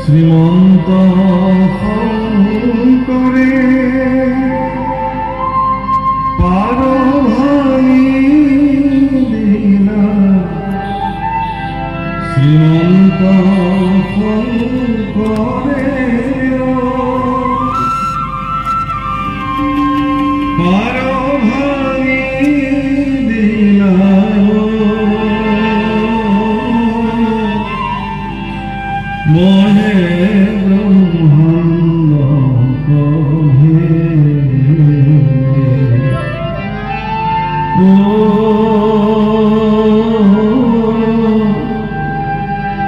শ্রীমন্ত করে পারভানি দিলা শ্রীমন্ত করে পারভানি দিলা মহে ব্রহ্মাণ্ড কহে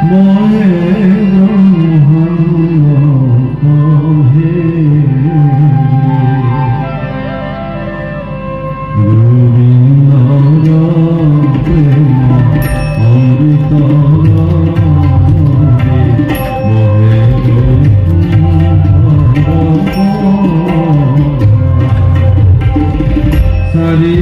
মহে ব্রহ্মাণ্ড কহে গোবিন্দ প্রেম অমৃত সারি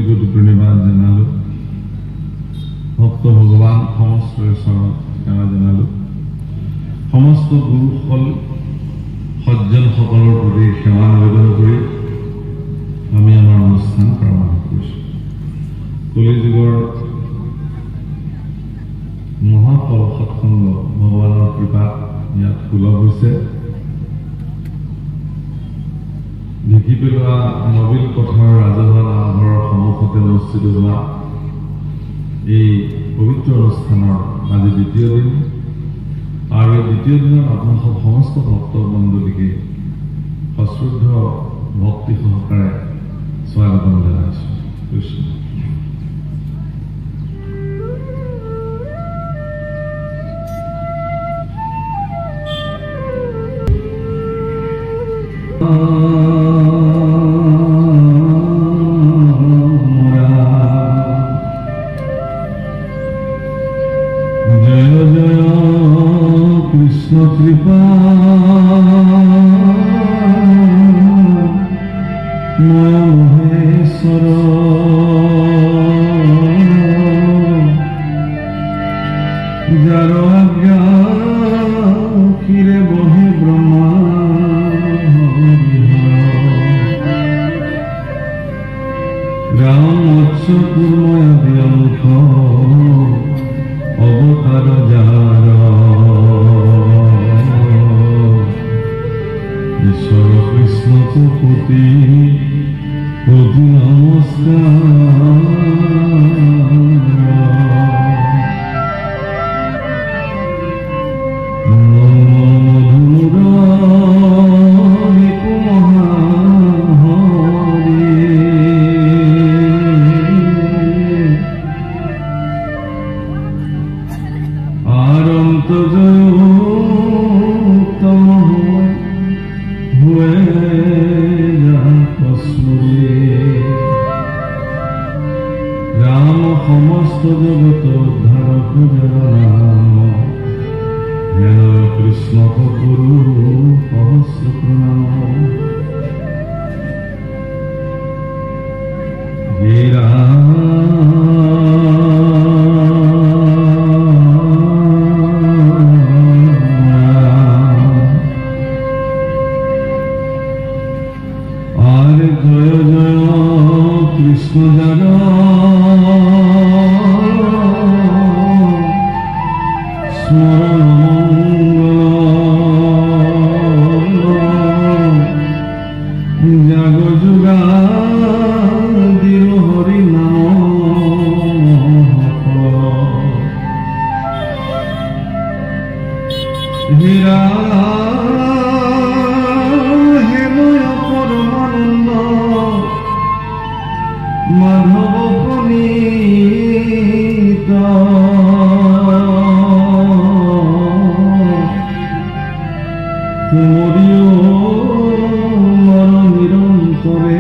কোটি কোটি প্ৰণিপাত জনালো। ভক্ত ভগৱান সমস্ত চৰণত সেৱা জনালো। সমস্ত গুৰুসকল সজ্জনসকলৰ প্ৰতি সেৱা নিবেদন কৰি আমি আমাৰ অনুষ্ঠান প্ৰাৰম্ভ কৰিছোঁ। কলিযুগৰ মহাফল সৎসংগ ভগৱানৰ কৃপাত ইয়াত সুলভ হৈছে। ঢেঁকী পেলোৱা নবীল পথাৰৰ ৰাজহুৱা নামঘৰৰ সন্মুখতে অনুষ্ঠিত হোৱা এই পবিত্ৰ অনুষ্ঠানৰ আজি দ্বিতীয় দিন আৰু এই দ্বিতীয় দিনত আপোনালোক সমস্ত ভক্তমণ্ডলীকে সশ্ৰদ্ধ ভক্তি সহকাৰে স্বাগতম জনাইছোঁ। কৃষ্ণ জয় জয় কৃষ্ণ কৃপা মহেশ্বর যার আজ্ঞা ক্ষীরে বহে ব্রহ্মা রাম মৎস্য কুর্ময়াদি অংশ অবতার যার ঈশ্বর কৃষ্ণ কোটি কোটি নমস্কার। রাম সমস্ত জগত উদ্ধারক নাম হেন কৃষ্ণ গুরু সহস্র প্রণাম। হে রাম আর জয় জয় কৃষ্ণ যার স্মরণ মঙ্গল জাগ যুগাদির হরি নাম হীরা হেময় পরমানন্দ মাধব প্রণীত তুমরিও মর নিরন্তরে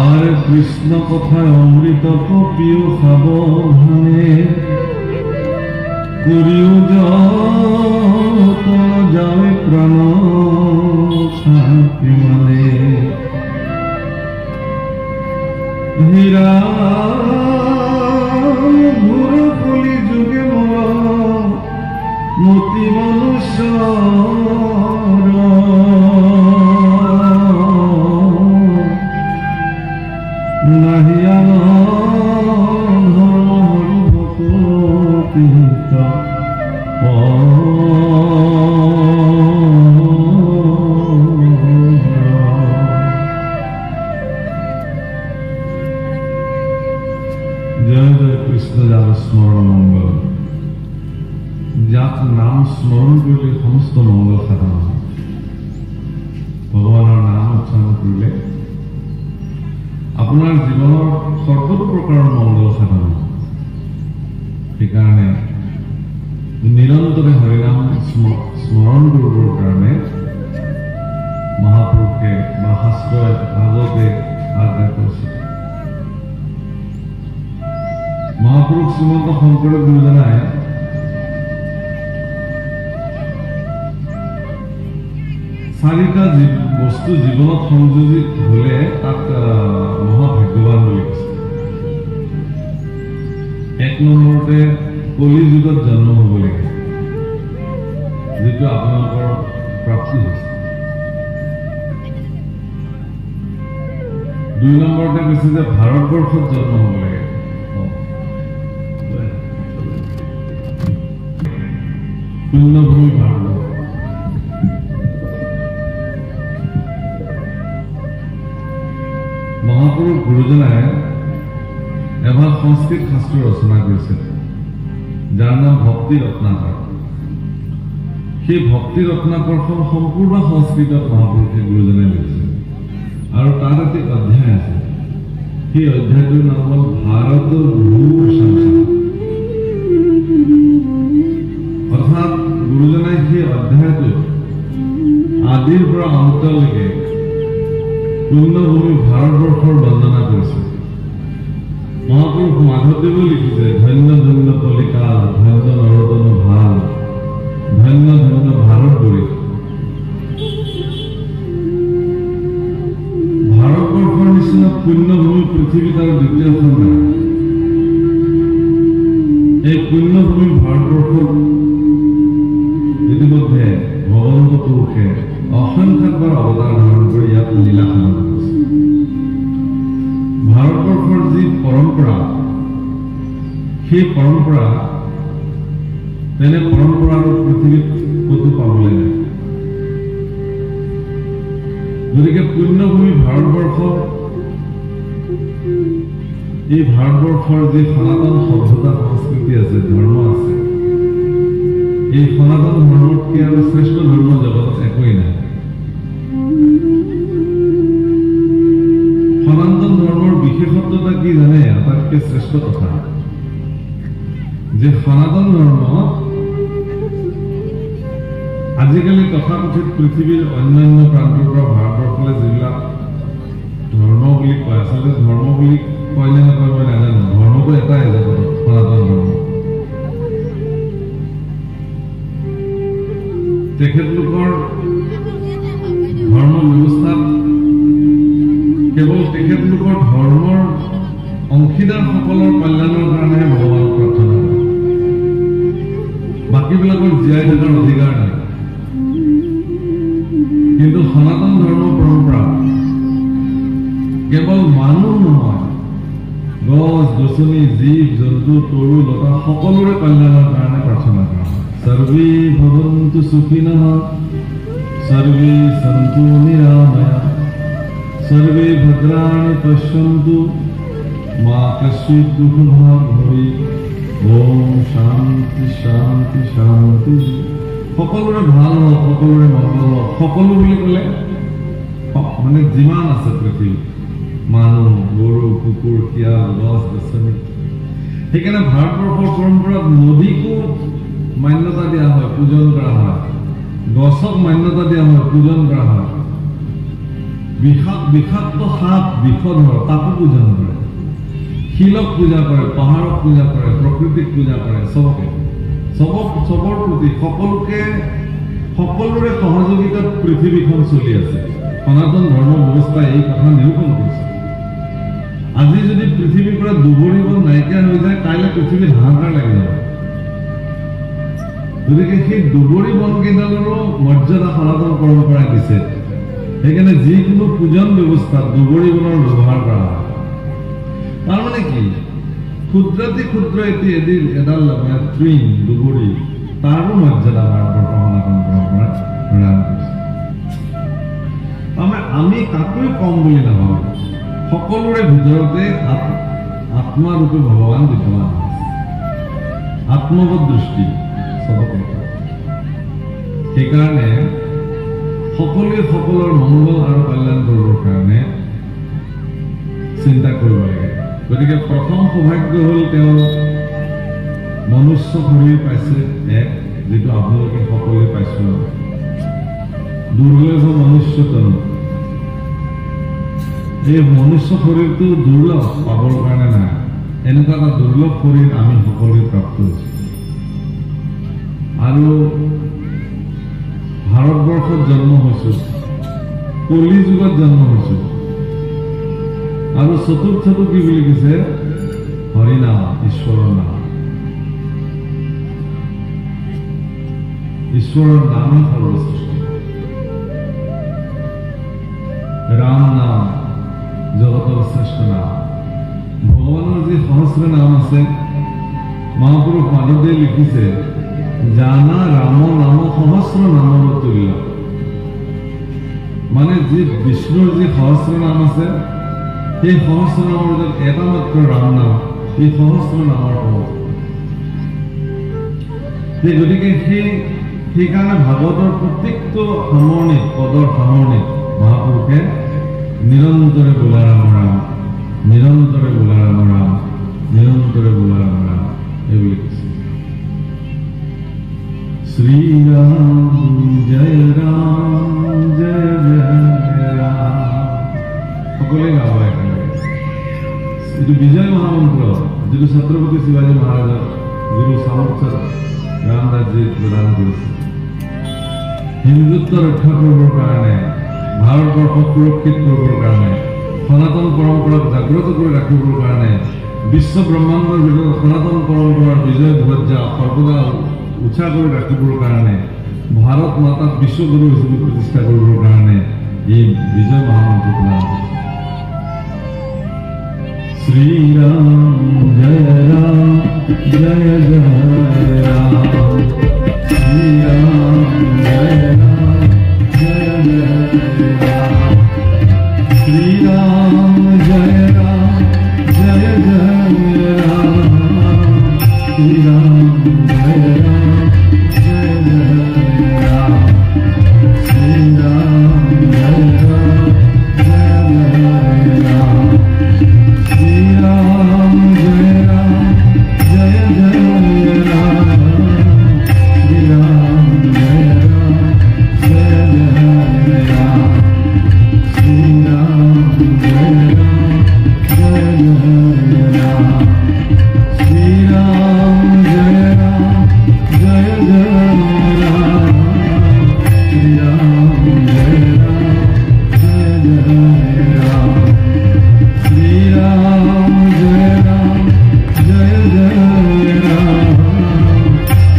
আর কৃষ্ণ কথায় অমৃত কপিও সাবধানে করিও যতন যাবে প্রাণ শান্তি মানে হীরা ঘুর কলি যুগে মতি মনুষ্য নাহিয়া ধর্ম হরি ভক্তি জয় জয় কৃষ্ণ যার স্মরণ মঙ্গল যাক নাম স্মরণ কৰিলে সমস্ত মঙ্গল সাধন হয়। ভগৱানৰ নাম উচ্চাৰণ কৰিলে আপোনাৰ জীৱনৰ সৰ্বতো প্ৰকাৰৰ মংগল সাধন। সেইকাৰণে নিৰন্তৰে হৰিনাম স্মৰণ কৰিবৰ কাৰণে মহাপুৰুষে বা শাস্ত্ৰই ভাগৱতে আজ্ঞা কৰিছে। মহাপুৰুষ শ্ৰীমন্ত শংকৰদেৱ গুৰুজনাই চাৰিটা বস্তু জীৱনত সংযোজিত হলে তাক মহাভাগ্যৱান বুলি কৈছে। এক নম্বৰতে কলি যুগত জন্ম হ'ব লাগে, যিটো আপোনালোকৰ প্ৰাপ্তি হৈছে। দুই নম্বৰতে কৈছে যে ভাৰতবৰ্ষত জন্ম হ'ব লাগে। পুণ্যভূমি ভাৰতবৰ্ষ। মহাপুৰুষ গুৰুজনাই এভাগ সংস্কৃত শাস্ত্ৰ ৰচনা কৰিছিল, যাৰ নাম ভক্তি ৰত্নাকৰ। সেই ভক্তি ৰত্নাকৰখন সম্পূৰ্ণ সংস্কৃতত মহাপুৰুষে গুৰুজনাই লিখিছিল, আৰু তাত এটি অধ্যায় আছে। সেই অধ্যায়টোৰ নাম হ'ল ভাৰতৰ ভূৰ সংসাৰ। অৰ্থাৎ গুৰুজনাই সেই অধ্যায়টোত আদিৰ পৰা অন্তলৈকে পুণ্যভূমি ভাৰতবৰ্ষৰ বন্দনা কৰিছে। মহাপুৰুষ মাধৱদেৱেও লিখিছে, ধন্য ধন্য কলিকাল, ধন্য নৰতন ভাল, ধন্য ধন্য ভাৰতবৰ্ষ। ভাৰতবৰ্ষৰ নিচিনা পুণ্যভূমি পৃথিৱীত আৰু দ্বিতীয়খন নাই। এই পুণ্যভূমি ভাৰতবৰ্ষত ইতিমধ্যে ভগৱন্ত পুৰুষে অসংখ্যকবাৰ অৱতাৰ ধাৰণ কৰি ইয়াত লীলা সাধন কৰিছে। ভাৰতবৰ্ষৰ যি পৰম্পৰা, সেই পৰম্পৰা তেনে পৰম্পৰা আৰু পৃথিৱীত ক'তো পাবলৈ নাই। গতিকে পুণ্যভূমি ভাৰতবৰ্ষ, এই ভাৰতবৰ্ষৰ যি সনাতন সভ্যতা সংস্কৃতি আছে, ধৰ্ম আছে, এই সনাতন ধৰ্মতকৈ আৰু শ্ৰেষ্ঠ ধৰ্ম জগতত একোৱেই নাই। সনাতন ধৰ্মৰ বিশেষত্বতা কি জানে? আটাইতকৈ শ্ৰেষ্ঠ কথা যে সনাতন ধৰ্ম আজিকালি তথাকথিত পৃথিৱীৰ অন্যান্য প্ৰান্তৰ পৰা ভাৰতবৰ্ষলৈ যিবিলাক ধৰ্ম বুলি কয়, আচলতে ধৰ্ম বুলি কয় নে নকয় মই নাজানো। ধৰ্মটো এটাই জগতত, সনাতন ধৰ্ম। তেখেতলোকৰ ধৰ্ম ব্যৱস্থাত কেৱল তেখেতলোকৰ ধৰ্মৰ অংশীদাৰসকলৰ কল্যাণৰ কাৰণেহে ভগৱানক প্ৰাৰ্থনা কৰে, বাকীবিলাকৰ জীয়াই থকাৰ অধিকাৰ নাই। কিন্তু সনাতন ধৰ্ম পৰম্পৰা কেৱল মানুহ নহয়, গছ গছনি, জীৱ জন্তু, তৰু লতা সকলোৰে কল্যাণৰ কাৰণে প্ৰাৰ্থনা কৰা হয়। সৰ্বে ভৱন্তু সুখিনঃ, সৰ্বে সন্তু নিৰাময়া, সৰ্বে ভদ্ৰাণি পশ্যন্তু, মা কশ্চিৎ দুঃখভাগ ভবেৎ। ওম শান্তি শান্তি শান্তি। সকলোৰে ভাল হওক, সকলোৰে মংগল হওক। সকলো বুলি ক'লে মানে যিমান আছে পৃথিৱীত, মানুহ, গৰু, কুকুৰ, শিয়াল, গছ গছনি। সেইকাৰণে ভাৰতবৰ্ষৰ পৰম্পৰাত নদীকো মান্যতা দিয়া হয়, পূজন কৰা হয়। গছক মান্যতা দিয়া হয়, পূজন কৰা হয়। বিষাক্ত সাপ, বিষধৰ, তাকো পূজন কৰে। শিলক পূজা কৰে, পাহাৰক পূজা কৰে, প্ৰকৃতিক পূজা কৰে। চবৰ প্ৰতি সকলোৰে সহযোগিতাত পৃথিৱীখন চলি আছে। সনাতন ধৰ্ম ব্যৱস্থাই এই কথা নিৰূপণ কৰিছে। আজি যদি পৃথিৱীৰ পৰা দুবৰি বন নাইকিয়া হৈ যায়, কাইলৈ পৃথিৱীত হাহাকাৰ লাগি যাব। গতিকে সেই দুবৰি বন কেইডালৰো মৰ্যাদা সনাতন পৰম্পৰাই দিছে। সেইকাৰণে যিকোনো পূজন ব্যৱস্থাত দুবৰি বনৰ ব্যৱহাৰ কৰা হয়। তাৰমানে কি? ক্ষুদ্ৰাতি ক্ষুদ্ৰ এডাল তৃণ, দুবৰি, তাৰো মৰ্যাদা ভাৰতবৰ্ষৰ সনাতন পৰম্পৰা প্ৰদান কৰিছে। তাৰমানে আমি কাকোৱে কম বুলি নাভাবোঁ। সকলোৰে ভিতৰতে আত্মাৰূপে ভগৱান বিদ্যমান আছে। আত্মগত দৃষ্টি চবকে। সেইকাৰণে সকলোৱে সকলৰ মংগল আৰু কল্যাণ কৰিবৰ কাৰণে চিন্তা কৰিব লাগে। গতিকে প্ৰথম সৌভাগ্য হ'ল তেওঁ মনুষ্য শৰীৰ পাইছে, এক, যিটো আপোনালোকে সকলোৱে পাইছো। দুৰ্লভ মনুষ্যতন, এই মনুষ্য শৰীৰটো দুৰ্লভ, পাবৰ কাৰণে নাই। এনেকুৱা এটা দুৰ্লভ শৰীৰ আমি সকলোৱে প্ৰাপ্ত হৈছোঁ আৰু ভাৰতবৰ্ষত জন্ম হৈছোঁ, কলি যুগত জন্ম হৈছোঁ আৰু চতুৰ্থটো কি বুলি কৈছে? হৰিনাম, ঈশ্বৰৰ নাম। ঈশ্বৰৰ নামেই সৰ্বশ্ৰেষ্ঠ। ৰাম নাম জগতৰ শ্ৰেষ্ঠ নাম। ভগৱানৰ যি সহস্ৰ নাম আছে, মহাপুৰুষ মাধৱদেৱে লিখিছে, জানা ৰাম নাম সহস্ৰ নামৰ তুল্য। মানে যি বিষ্ণুৰ যি সহস্ৰ নাম আছে, সেই সহস্ৰ নামৰ ভিতৰত এটা মাত্ৰ ৰাম নাম, এই সহস্ৰ নামৰ সেই গতিকে সেইকাৰণে ভাগৱতৰ প্ৰত্যেকটো সামৰণিত, পদৰ সামৰণিত মহাপুৰুষে নিৰন্তৰে বোলা ৰাম ৰাম, নিৰন্তৰে বোলা ৰাম ৰাম, নিৰন্তৰে বোলা ৰাম ৰাম এইবুলি কৈছে। শ্ৰীৰাম জয় ৰাম জয় জয় ৰাম, সকলোৱে গাব একেলগে। এইটো বিজয় মহামন্ত্ৰ, যিটো ছত্ৰপতি শিৱাজী মহাৰাজক গুৰু সামৰ্থ্য ৰামদাসজীয়ে প্ৰদান কৰিছে। হিন্দুত্ব ৰক্ষা কৰিবৰ কাৰণে, ভাৰতবৰ্ষক সুৰক্ষিত কৰিবৰ কাৰণে, সনাতন পৰম্পৰাক জাগ্ৰত কৰি ৰাখিবৰ কাৰণে, বিশ্ব ব্ৰহ্মাণ্ডৰ ভিতৰত সনাতন পৰম্পৰাৰ বিজয় ধ্বজা সৰ্বদা উৎসাহ কৰি ৰাখিবৰ কাৰণে, ভাৰত মাতাক বিশ্বগুৰু হিচাপে প্ৰতিষ্ঠা কৰিবৰ কাৰণে এই বিজয় মহামন্ত্ৰ প্ৰদান কৰিছে। শ্ৰীৰাম জয় ৰাম জয় জয় ৰাম, শ্ৰীৰাম জয় ৰাম জয় জয় রাম, শ্রীরাম জয় রাম জয় জয় রাম, শ্রীরাম জয় রাম জয় জয় রাম, শ্রীরাম জয় রাম জয় জয় রাম, শ্রীরাম জয় রাম জয় জয় রাম, শ্রীরাম জয় রাম জয় জয় রাম, শ্রীরাম জয় রাম জয় জয় রাম, শ্রীরাম জয় রাম জয় জয় রাম, শ্রীরাম জয় রাম জয় জয় রাম, শ্রীরাম জয় রাম জয় জয় রাম, শ্রীরাম জয় রাম জয় জয় রাম,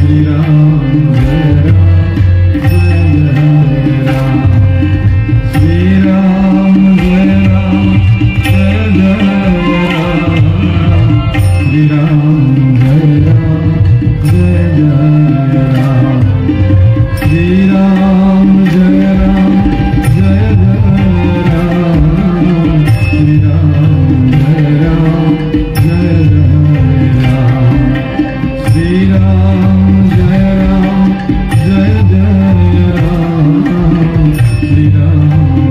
শ্রীরাম জয় রাম জয় জয় রাম, শ্রীরাম জয় রাম জয় জয় রাম, শ্রীরাম জয় রাম জয় জয় রাম, শ্রীরাম জয় রাম জয় জয় রাম, শ্রীরাম জয় রাম জয় জয় রাম, শ্রীরাম জয়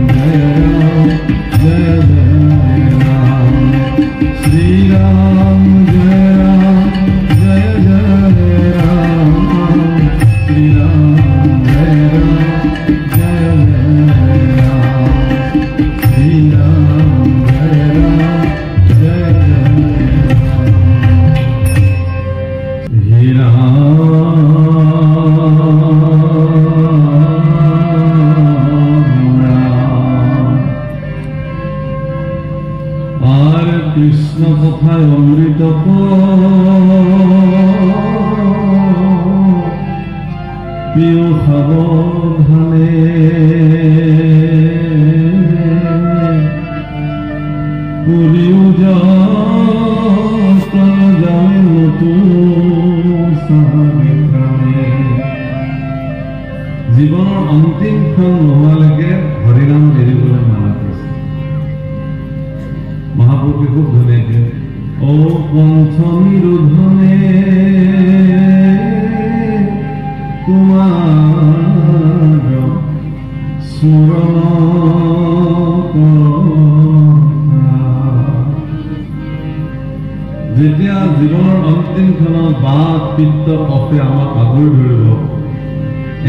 রাম জয় জয় রাম, শ্রীরাম জয় রাম জয় জয় রাম, শ্রীরাম জয় রাম জয় জয় রাম। হে আর কৃষ্ণ কথায় অমৃত প্রিয় সাবধানে, পুরিও যায় নতুন সাহাবিক্রমে। জীৱনৰ অন্তিম ক্ষণ নোহোৱালৈকে হৰিনাম এৰিবলৈ মানা কৰিছে মহাপুৰুষে। খুব ধুনীয়াকে ও পঞ্চমী ৰোধনে তোমাৰ যেতিয়া জীৱনৰ অন্তিম ক্ষণত বাত পিত্ত কফে আমাক আগুৰি ধৰিব,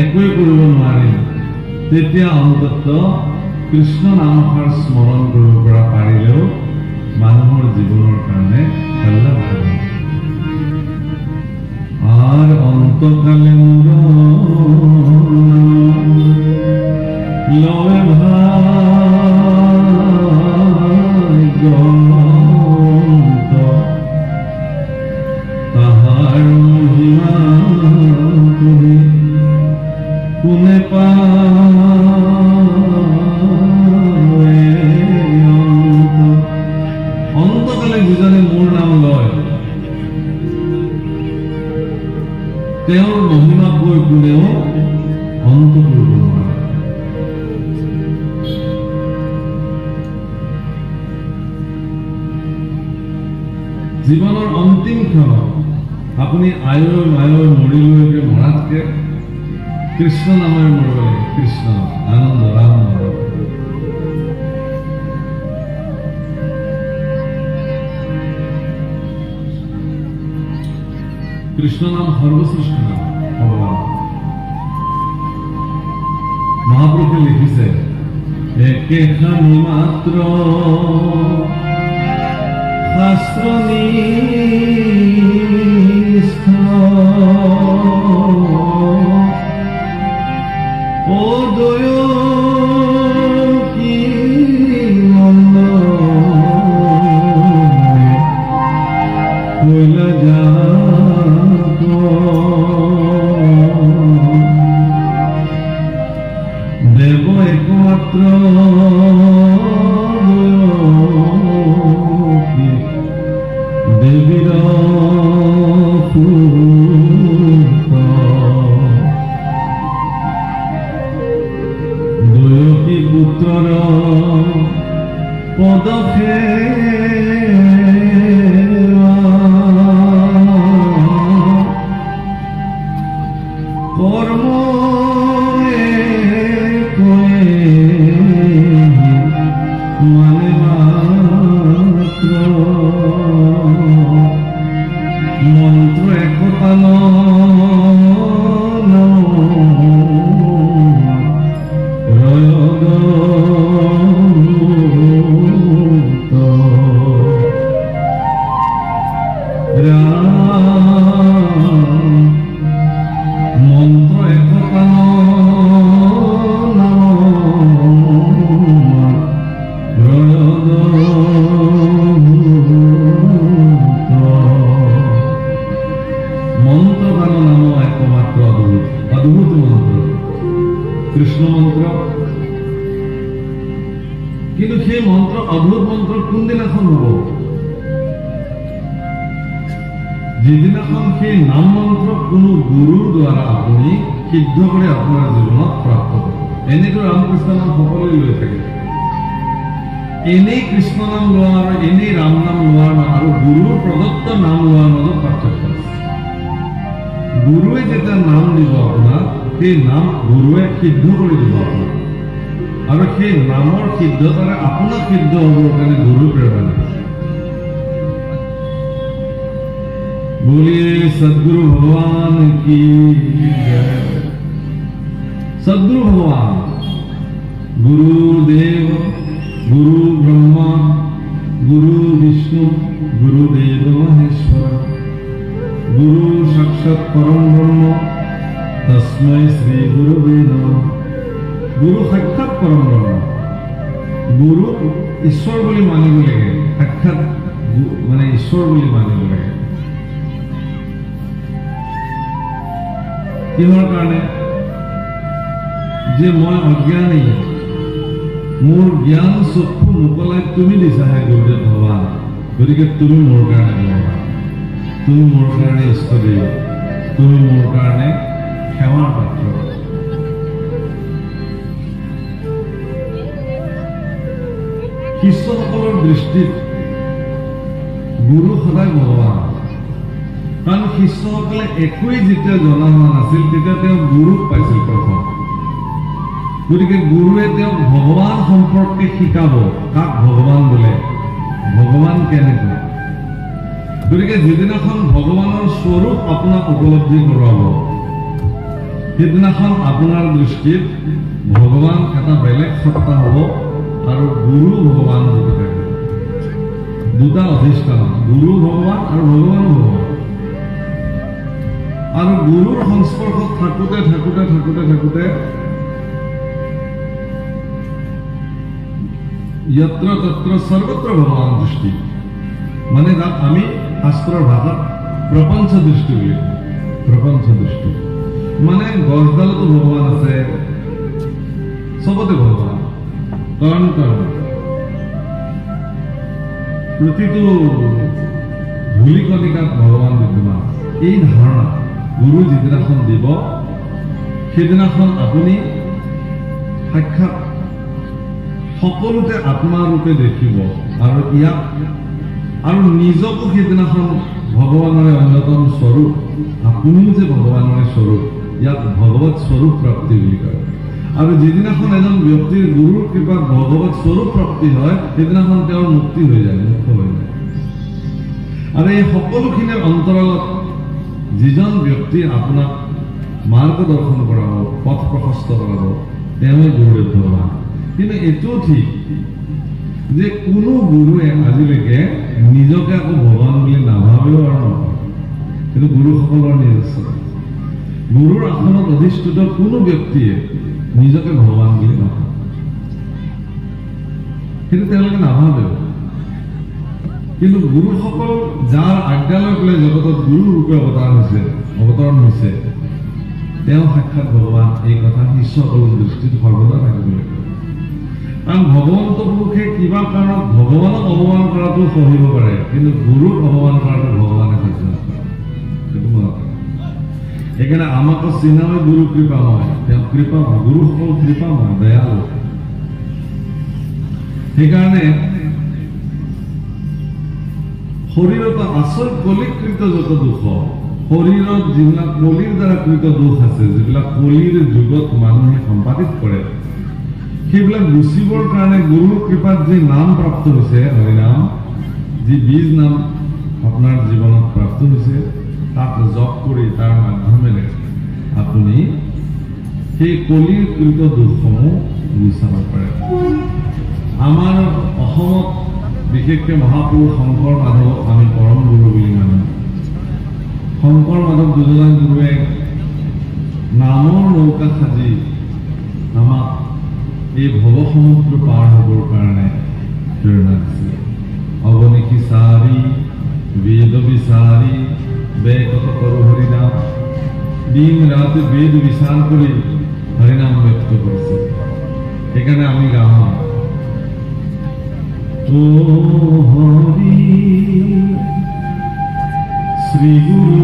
একোৱে কৰিব নোৱাৰিম, তেতিয়া অন্তত কৃষ্ণ নামষাৰ স্মৰণ কৰিব পৰা পাৰিলেও মানুহৰ জীৱনৰ কাৰণে কল্যাণ তেওঁৰ মহিমাক গৈ কোনেও অন্ত কৰিব নোৱাৰে। জীৱনৰ অন্তিম ক্ষণত আপুনি আয়ৰ মায়ৰ মৰিলৈকে মৰাতকে কৃষ্ণ নামেৰে মৰিব লাগে। কৃষ্ণ আনন্দ ৰাম কৃষ্ণ নাম সৰ্বশ্ৰেষ্ঠ নাম ভগৱান। মহাপুৰুষে লিখিছে একেখানি মাত্ৰ শাস্ত্ৰ নিষ্ঠ অদয় কি মন্দ কৈলা যাত দেৱ একমাত্ৰ দেবীৰ দয়কী পুত্ৰৰ পদসে কৰ্ম মানে মাত্ৰ মন্ত্র একতা মন্ত্র একতা মন্ত্রদান নাম একমাত্র অদ্ভুত অদ্ভুত মন্ত্র কৃষ্ণ মন্ত্র। কিন্তু সেই মন্ত্র অদ্ভুত মন্ত্র কোনদিনাখন হব? যিদিনাখন সেই নাম মন্ত্র কোনো গুৰুৰ দ্বাৰা আপুনি সিদ্ধ কৰি আপোনাৰ জীৱনত প্ৰাপ্ত কৰিব। এনেতো ৰামকৃষ্ণ নাম সকলোৱে লৈ থাকে। এনেই কৃষ্ণ নাম লোৱা আৰু এনেই ৰাম নাম লোৱাৰ আৰু গুৰুৰ প্ৰদত্ত নাম লোৱাৰ মাজত পাৰ্থক্য আছে। গুৰুৱে যেতিয়া নাম দিব আপোনাক, সেই নাম গুৰুৱে সিদ্ধ কৰি দিব আপোনাক, আৰু সেই নামৰ সিদ্ধতাৰে আপোনাক সিদ্ধ হ'বৰ কাৰণে গুৰু প্ৰেৰণা দিব। बोलिए सद्गुरु भगवान की जय। सद्गुरु भगवान गुरुदेव गुरु ब्रह्मा गुरु विष्णु गुरुदेव महेश्वर गुरु साक्षात परम ब्रह्म तस्मै श्री गुरुवे नमः। गुरु साक्षात परम ब्रह्म, गुरु ईश्वर बोली मानिब लागे, साक्षात माने ईश्वर बोली मानिब लागे। কিহৰ কাৰণে? যে মই অজ্ঞানী, মোৰ জ্ঞান চক্ষু মুকলাই তুমি দিছাহে গুৰুদেৱ ভগৱান, গতিকে তুমি মোৰ কাৰণে ভগৱান, তুমি মোৰ কাৰণে ইষ্টদেৱ, তুমি মোৰ কাৰণে সেৱাৰ পাত্ৰ। শিষ্যসকলৰ দৃষ্টিত গুৰু সদায় ভগৱান, কাৰণ শিষ্যসকলে একোৱেই যেতিয়া জনা হোৱা নাছিল তেতিয়া তেওঁ গুৰুক পাইছিল প্ৰথম। গতিকে গুৰুৱে তেওঁক ভগৱান সম্পৰ্কে শিকাব, কাক ভগৱান বোলে, ভগৱান কেনেকৈ। গতিকে যিদিনাখন ভগৱানৰ স্বৰূপ আপোনাক উপলব্ধি কৰাব, সেইদিনাখন আপোনাৰ দৃষ্টিত ভগৱান এটা বেলেগ সত্তা হ'ব আৰু গুৰু ভগৱান বুলি থাকে। দুটা অধিষ্ঠান, গুৰু ভগৱান আৰু ভগৱানো ভগৱান। আৰু গুৰুৰ সংস্পৰ্শত থাকোঁতে থাকোঁতে থাকোঁতে থাকোঁতে यत्र तत्र सर्वत्र भगवान दृष्टि, মানে যাক আমি শাস্ত্ৰৰ ভাষাত প্ৰপঞ্চ দৃষ্টি বুলি কওঁ। প্ৰপঞ্চ দৃষ্টি মানে গছডালতো ভগৱান আছে, চবতে ভগৱান, কাৰণ প্ৰতিটো ধূলিকণিকাত ভগৱান বিদ্যমান। এই ধাৰণা গুৰু যিদিনাখন দিব সেইদিনাখন আপুনি সাক্ষাৎ সকলোতে আত্মাৰূপে দেখিব আৰু ইয়াক আৰু নিজকো সেইদিনাখন ভগৱানৰে অন্যতম স্বৰূপ আপুনিও যে ভগৱানৰে স্বৰূপ ইয়াক ভগৱত স্বৰূপ প্ৰাপ্তি বুলি কয় আৰু যিদিনাখন এজন ব্যক্তিৰ গুৰুৰ কৃপাত ভগৱত স্বৰূপ প্ৰাপ্তি হয় সেইদিনাখন তেওঁৰ মুক্তি হৈ যায় মুক্ত হৈ যায় আৰু এই সকলোখিনিৰ অন্তৰালত যিজন ব্যক্তি আপোনাক মাৰ্গদৰ্শন কৰাব পথ প্ৰশস্ত কৰাব তেওঁই গুৰুদেৱ ভগৱান কিন্তু এইটোও ঠিক যে কোনো গুৰুৱে আজিলৈকে নিজকে আকৌ ভগৱান বুলি নাভাবেও আৰু নকৰে কিন্তু গুৰুসকলৰ নিজস্ব গুৰুৰ আসনত অধিষ্ঠিত কোনো ব্যক্তিয়ে নিজকে ভগৱান বুলি নাভাবে কিন্তু তেওঁলোকে নাভাবেও কিন্তু গুৰুসকল যাৰ আজ্ঞালৈ পেলাই জগতত গুৰু ৰূপে অৱতৰণ হৈছে তেওঁ সাক্ষাৎ ভগৱান এই কথা শিষ্যসকলৰ দৃষ্টিত সৰ্বদা থাকিব লাগিব কাৰণ ভগৱন্ত পুৰুষে কিবা কাৰণত ভগৱানক অপমান কৰাটো সহিব পাৰে কিন্তু গুৰুক অপমান কৰাটো ভগৱানে সহ্য নকৰে সেইটো মনত সেইকাৰণে আমাকো চিনাময় গুৰু কৃপাময় তেওঁ কৃপাময় গুৰুসকল কৃপাময় দয়ালু সেইকাৰণে শৰীৰত আচল কলিকৃত যত দুখ শৰীৰত যিবিলাক কলিৰ দ্বাৰা কৃত দোষ আছে যিবিলাক কলিৰ যুগত মানুহে সম্পাদিত কৰে সেইবিলাক গুচিবৰ কাৰণে গুৰুৰ কৃপাত যি নাম প্ৰাপ্ত হৈছে হৰিনাম যি বীজ নাম আপোনাৰ জীৱনত প্ৰাপ্ত হৈছে তাক জপ কৰি তাৰ মাধ্যমেৰে আপুনি সেই কলিৰ কৃত দোষসমূহ গুচাব পাৰে আমাৰ অসমত বিশেষকৈ মহাপুৰুষ শংকৰ মাধৱক আমি পৰম গুৰু বুলি মানো শংকৰ মাধৱ দুজন গুৰুৱে নামৰ নৌকা সাজি আমাক এই ভৱ সমুদ্ৰ পাৰ হ'বৰ কাৰণে প্ৰেৰণা দিছিলে অৱনিশি চাৰি বেদ বিচাৰি বেকত কৰো হৰিনাম দিন ৰাতি বেদ বিচাৰ কৰি হৰিনাম ব্যক্ত কৰিছে সেইকাৰণে আমি গাওঁ ও হৰি শ্ৰী গুৰু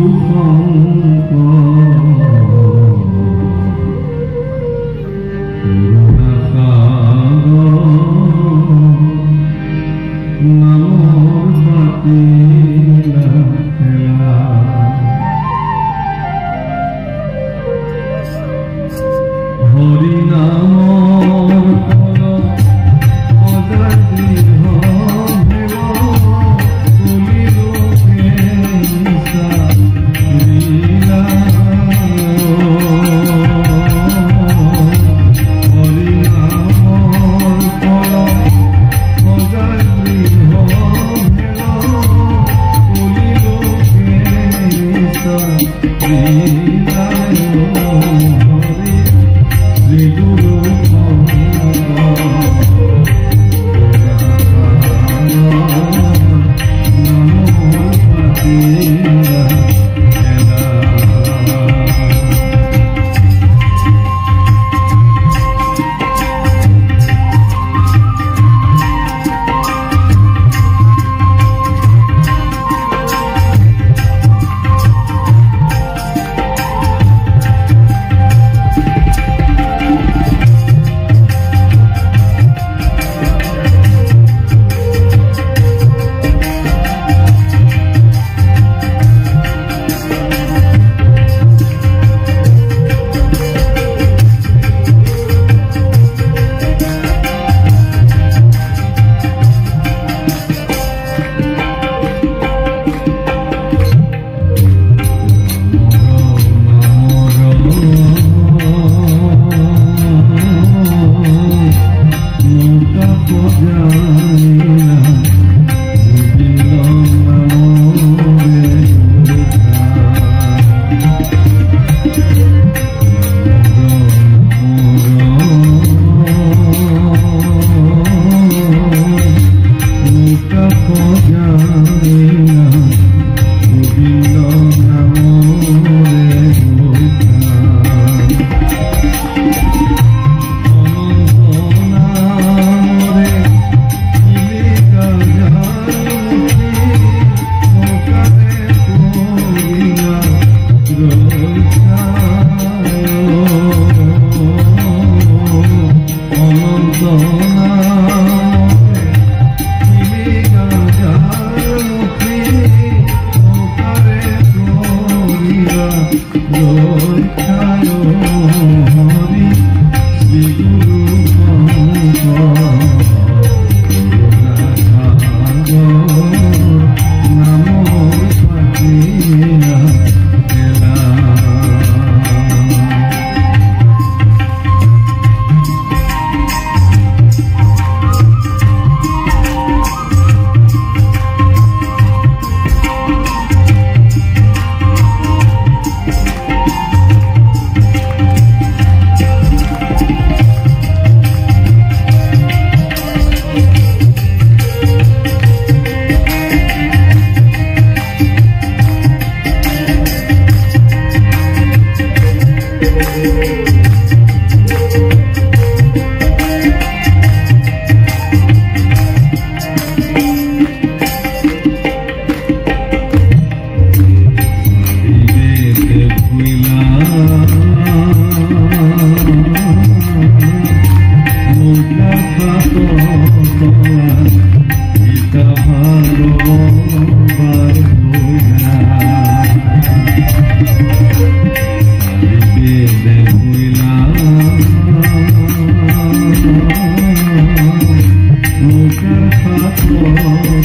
Guru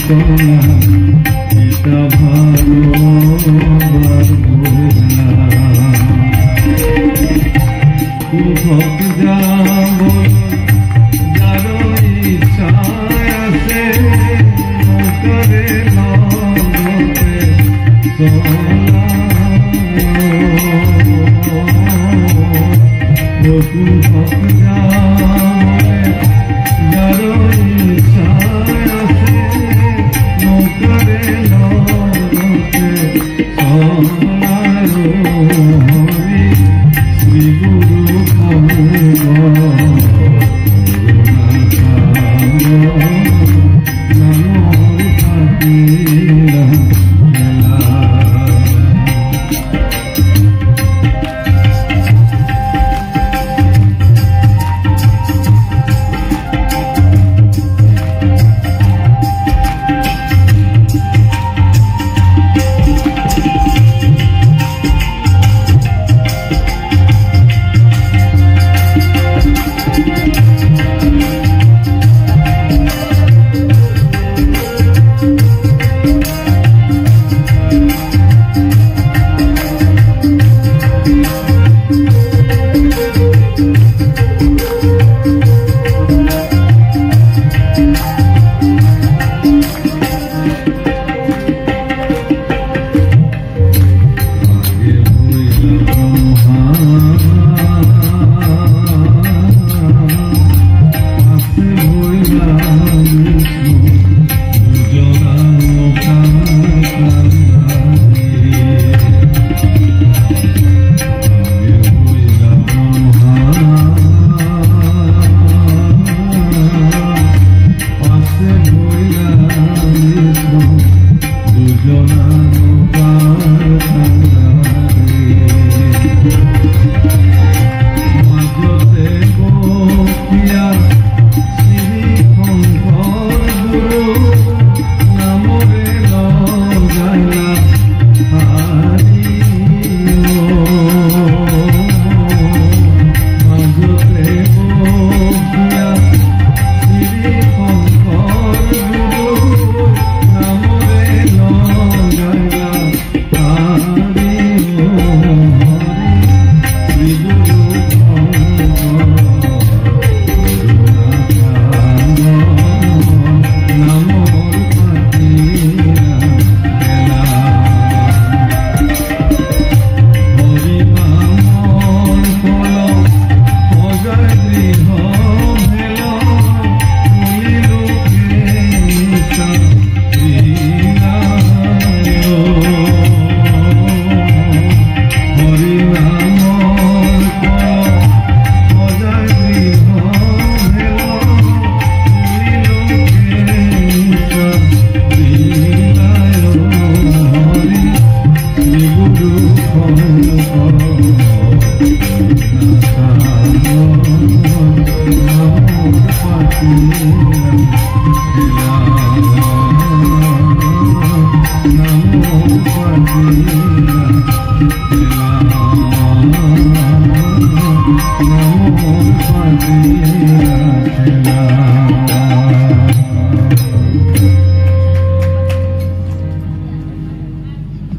এটা ভালোবার বোঝা কুহক যাব যার ইচ্ছায় আছে নৌকারে নদতে কুহক যাবলে যার ইচ্ছায় আছে নৌকারে নদতে হরি শ্রী গুরু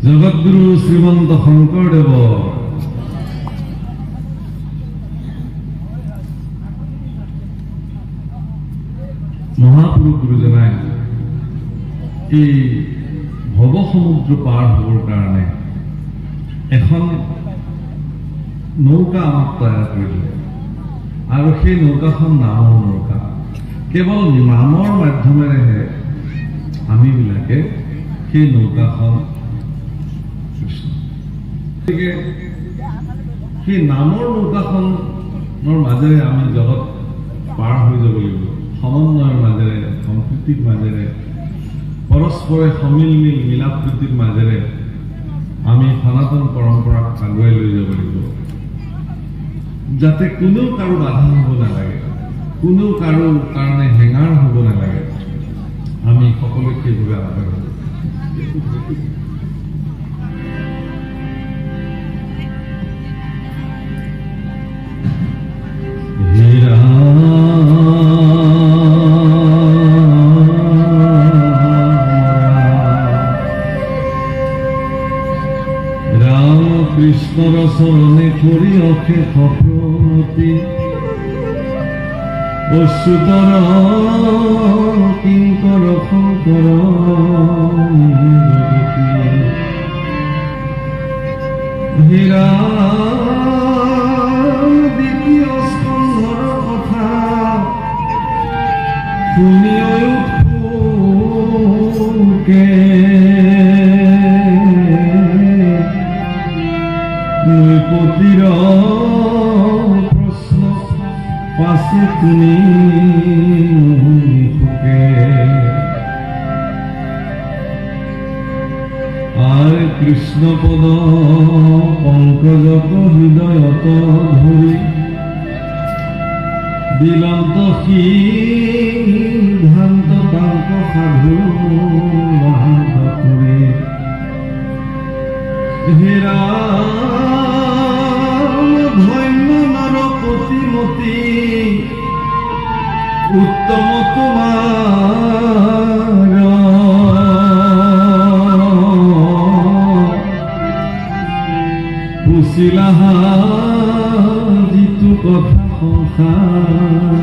জগৎগুরু শ্রীমন্ত শংকৰদেৱ মহাপুৰুষ গুৰুজনাই এই ভৱ সমুদ্ৰ পাৰ হ'বৰ কাৰণে এখন নৌকা আমাক তৈয়াৰ কৰিলে আৰু সেই নৌকাখন নামৰ নৌকা কেৱল নামৰ মাধ্যমেৰেহে আমিবিলাকে সেই নৌকাখন গতিকে সেই নামৰ নৌকাখনৰ মাজেৰে আমি জগত পাৰ হৈ যাব লাগিব সমন্বয়ৰ মাজেৰে সম্প্ৰীতিৰ মাজেৰে পৰস্পৰে সমিল মিল মিলা প্ৰীতিৰ মাজেৰে আমি সনাতন পৰম্পৰাক আগুৱাই লৈ যাব লাগিব যাতে কোনো কাৰো বাধা হ'ব নালাগে কোনো কাৰো কাৰণে হেঙাৰ হ'ব নালাগে আমি সকলোৱে সেইভাৱে আগবাঢ়িব চৰণে কৰি অশেষ প্ৰণতি অচ্যুতৰ কিংকৰ শংকৰ হীৰা দ্বিতীয় স্কন্ধৰ কথা শুনি উঠোকে নৃপতিৰ প্ৰশ্ন পাছে তুমি আৰ কৃষ্ণ পদ পঙ্কজত হৃদয়ত ধৰি বিলন্ত সিদ্ধান্ত তাংক সাধু কৰি হেৰা ধন্য নৰপতিমতী উত্তম তোমাৰ পুছিলাহা যিটো কথা সংসাৰতে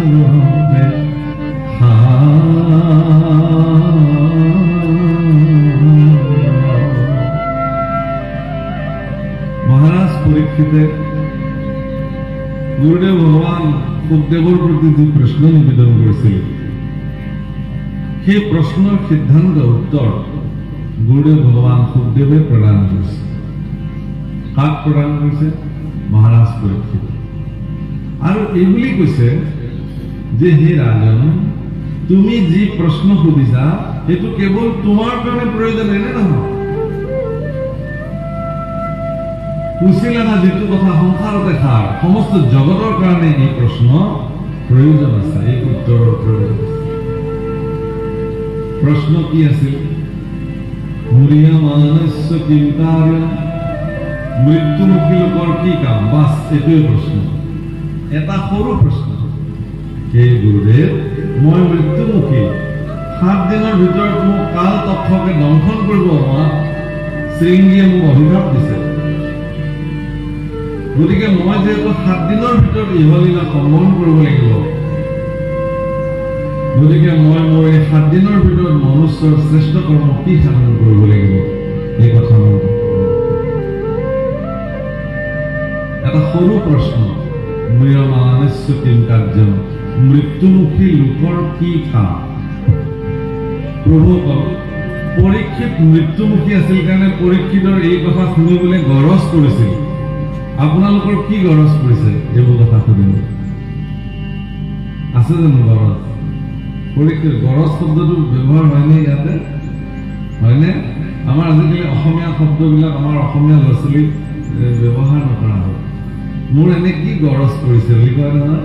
মহাৰাজ পৰীক্ষিতে গুৰুদেৱ ভগৱান শুকদেৱৰ প্ৰতি যি প্ৰশ্ন নিবেদন কৰিছিল সেই প্ৰশ্নৰ সিদ্ধান্ত উত্তৰ গুৰুদেৱ ভগৱান শুকদেৱে প্ৰদান কৰিছে। কাক প্ৰদান কৰিছে? মহাৰাজ পৰীক্ষিত। আৰু এইবুলি কৈছে যে হে ৰাজন, তুমি যি প্ৰশ্ন সুধিছা সেইটো কেৱল তোমাৰ কাৰণে প্ৰয়োজন এনে নহয়। পুছিলাহা যিটো কথা সংসাৰতে খাৰ সমস্ত জগতৰ কাৰণে এই প্ৰশ্ন প্ৰয়োজন আছে, এই উত্তৰৰ প্ৰয়োজন আছে। প্ৰশ্ন কি আছিল? মুৰিয়ামানস্য কিম কাৰ্যম, মৃত্যুমুখী লোকৰ কি কাম? বাছ এইটোৱে প্ৰশ্ন, এটা সৰু প্ৰশ্ন। হে গুৰুদেৱ, মই মৃত্যুমুখী, 7 দিনৰ ভিতৰত মোক কাল তক্ষকে দংশন কৰিব আমাক শৃংগীয়ে মোক অভিশাপ দিছে। গতিকে মই যিহেতু 7 দিনৰ ভিতৰত ইহলীলা সম্বৰণ কৰিব লাগিব, গতিকে মই মোৰ এই 7 দিনৰ ভিতৰত মনুষ্যৰ শ্ৰেষ্ঠ কৰ্ম কি সাধন কৰিব লাগিব, এই কথা মোৰ এটা সৰু প্ৰশ্ন। মৃয়মানস্য কিম কাৰ্যম, মৃত্যুমুখী লোকৰ কি কাম? প্ৰভুসকল, পৰীক্ষিত মৃত্যুমুখী আছিল কাৰণে পৰীক্ষিতৰ এই কথা শুনিবলৈ গৰজ কৰিছিল। আপোনালোকৰ কি গৰজ কৰিছে এইবোৰ কথা শুনিব? আছে জানো গৰজ? পৰীক্ষিত গৰজ শব্দটো ব্যৱহাৰ হয়নে ইয়াতে? হয়নে? আমাৰ আজিকালি অসমীয়া শব্দবিলাক আমাৰ অসমীয়া ল'ৰা ছোৱালীক ব্যৱহাৰ নকৰা হয়। মোৰ এনে কি গৰজ কৰিছে বুলি কয় নহয়,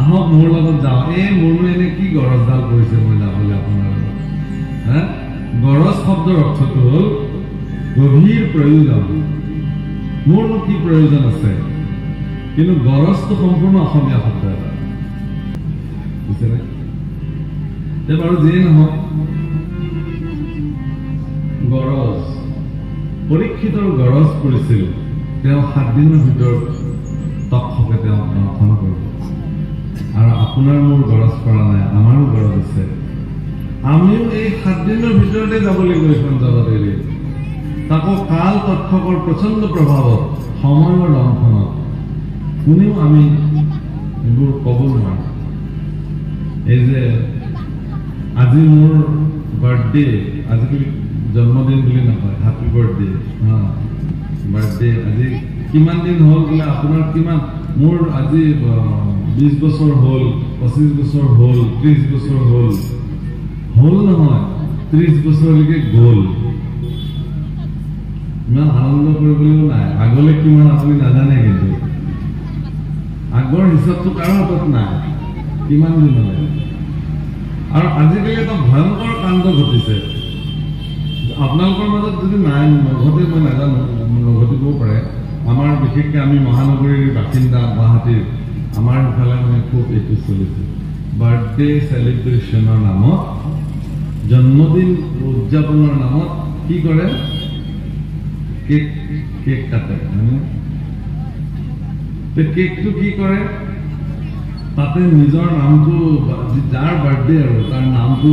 আহক মোৰ লগত যাওঁ। মোৰনো এনে কি গৰজডাল কৰিছে মই যাবলৈ আপোনাৰ লগত? হা, গৰজ শব্দৰ অৰ্থটো হ'ল গভীৰ প্ৰয়োজন। মোৰনো কি প্ৰয়োজন আছে? কিন্তু গৰজটো সম্পূৰ্ণ অসমীয়া শব্দ এটা, বুজিছেনে? বাৰু যিয়ে নহওক, গৰজ পৰীক্ষিতৰ গৰজ কৰিছিল তেওঁ 7 দিনৰ ভিতৰত তক্ষকে তেওঁ দংশন কৰিব। আৰু আপোনাৰ মোৰ গৰজ কৰা নাই, আমাৰো গৰজ আছে। আমিও এই 7 দিনৰ ভিতৰতে যাব লাগিব এইখন জগত এৰি। তাকো কাল তক্ষকৰ প্ৰচণ্ড প্ৰভাৱত, সময়ৰ দংশনত কোনেও আমি এইবোৰ ক'ব নোৱাৰো। এই যে আজি মোৰ বাৰ্থডে, আজিকালি জন্মদিন বুলি নকয়, হেপী বাৰ্থডে, বাৰ্থডে আজি কিমান দিন হ'ল বোলে আপোনাৰ? কিমান? মোৰ আজি 20 বছৰ হ'ল, 25 বছৰ হ'ল, 30 বছৰ হ'ল। হ'ল নহয়, 30 বছৰলৈকে গ'ল। ইমান আনন্দ কৰিবলৈও নাই। আগলৈ কিমান আপুনি নাজানে, কিন্তু আগৰ হিচাপটো কাৰো হাতত নাই কিমান দিন হ'লে। আৰু আজিকালি এটা ভয়ংকৰ কাণ্ড ঘটিছে, আপোনালোকৰ মাজত যদি নাই নঘটে মই নাজানো, নঘটিবও পাৰে। আমাৰ বিশেষকৈ আমি মহানগৰীৰ বাসিন্দা গুৱাহাটীৰ, আমাৰ ইফালে মানে খুব এইটো চলিছে। বাৰ্থডে চেলিব্ৰেশ্যনৰ নামত, জন্মদিন উদযাপনৰ নামত কি কৰে? কেক কাটে, হয়নে? কেকটো কি কৰে তাতে নিজৰ নামটো যাৰ বাৰ্থডে আৰু তাৰ নামটো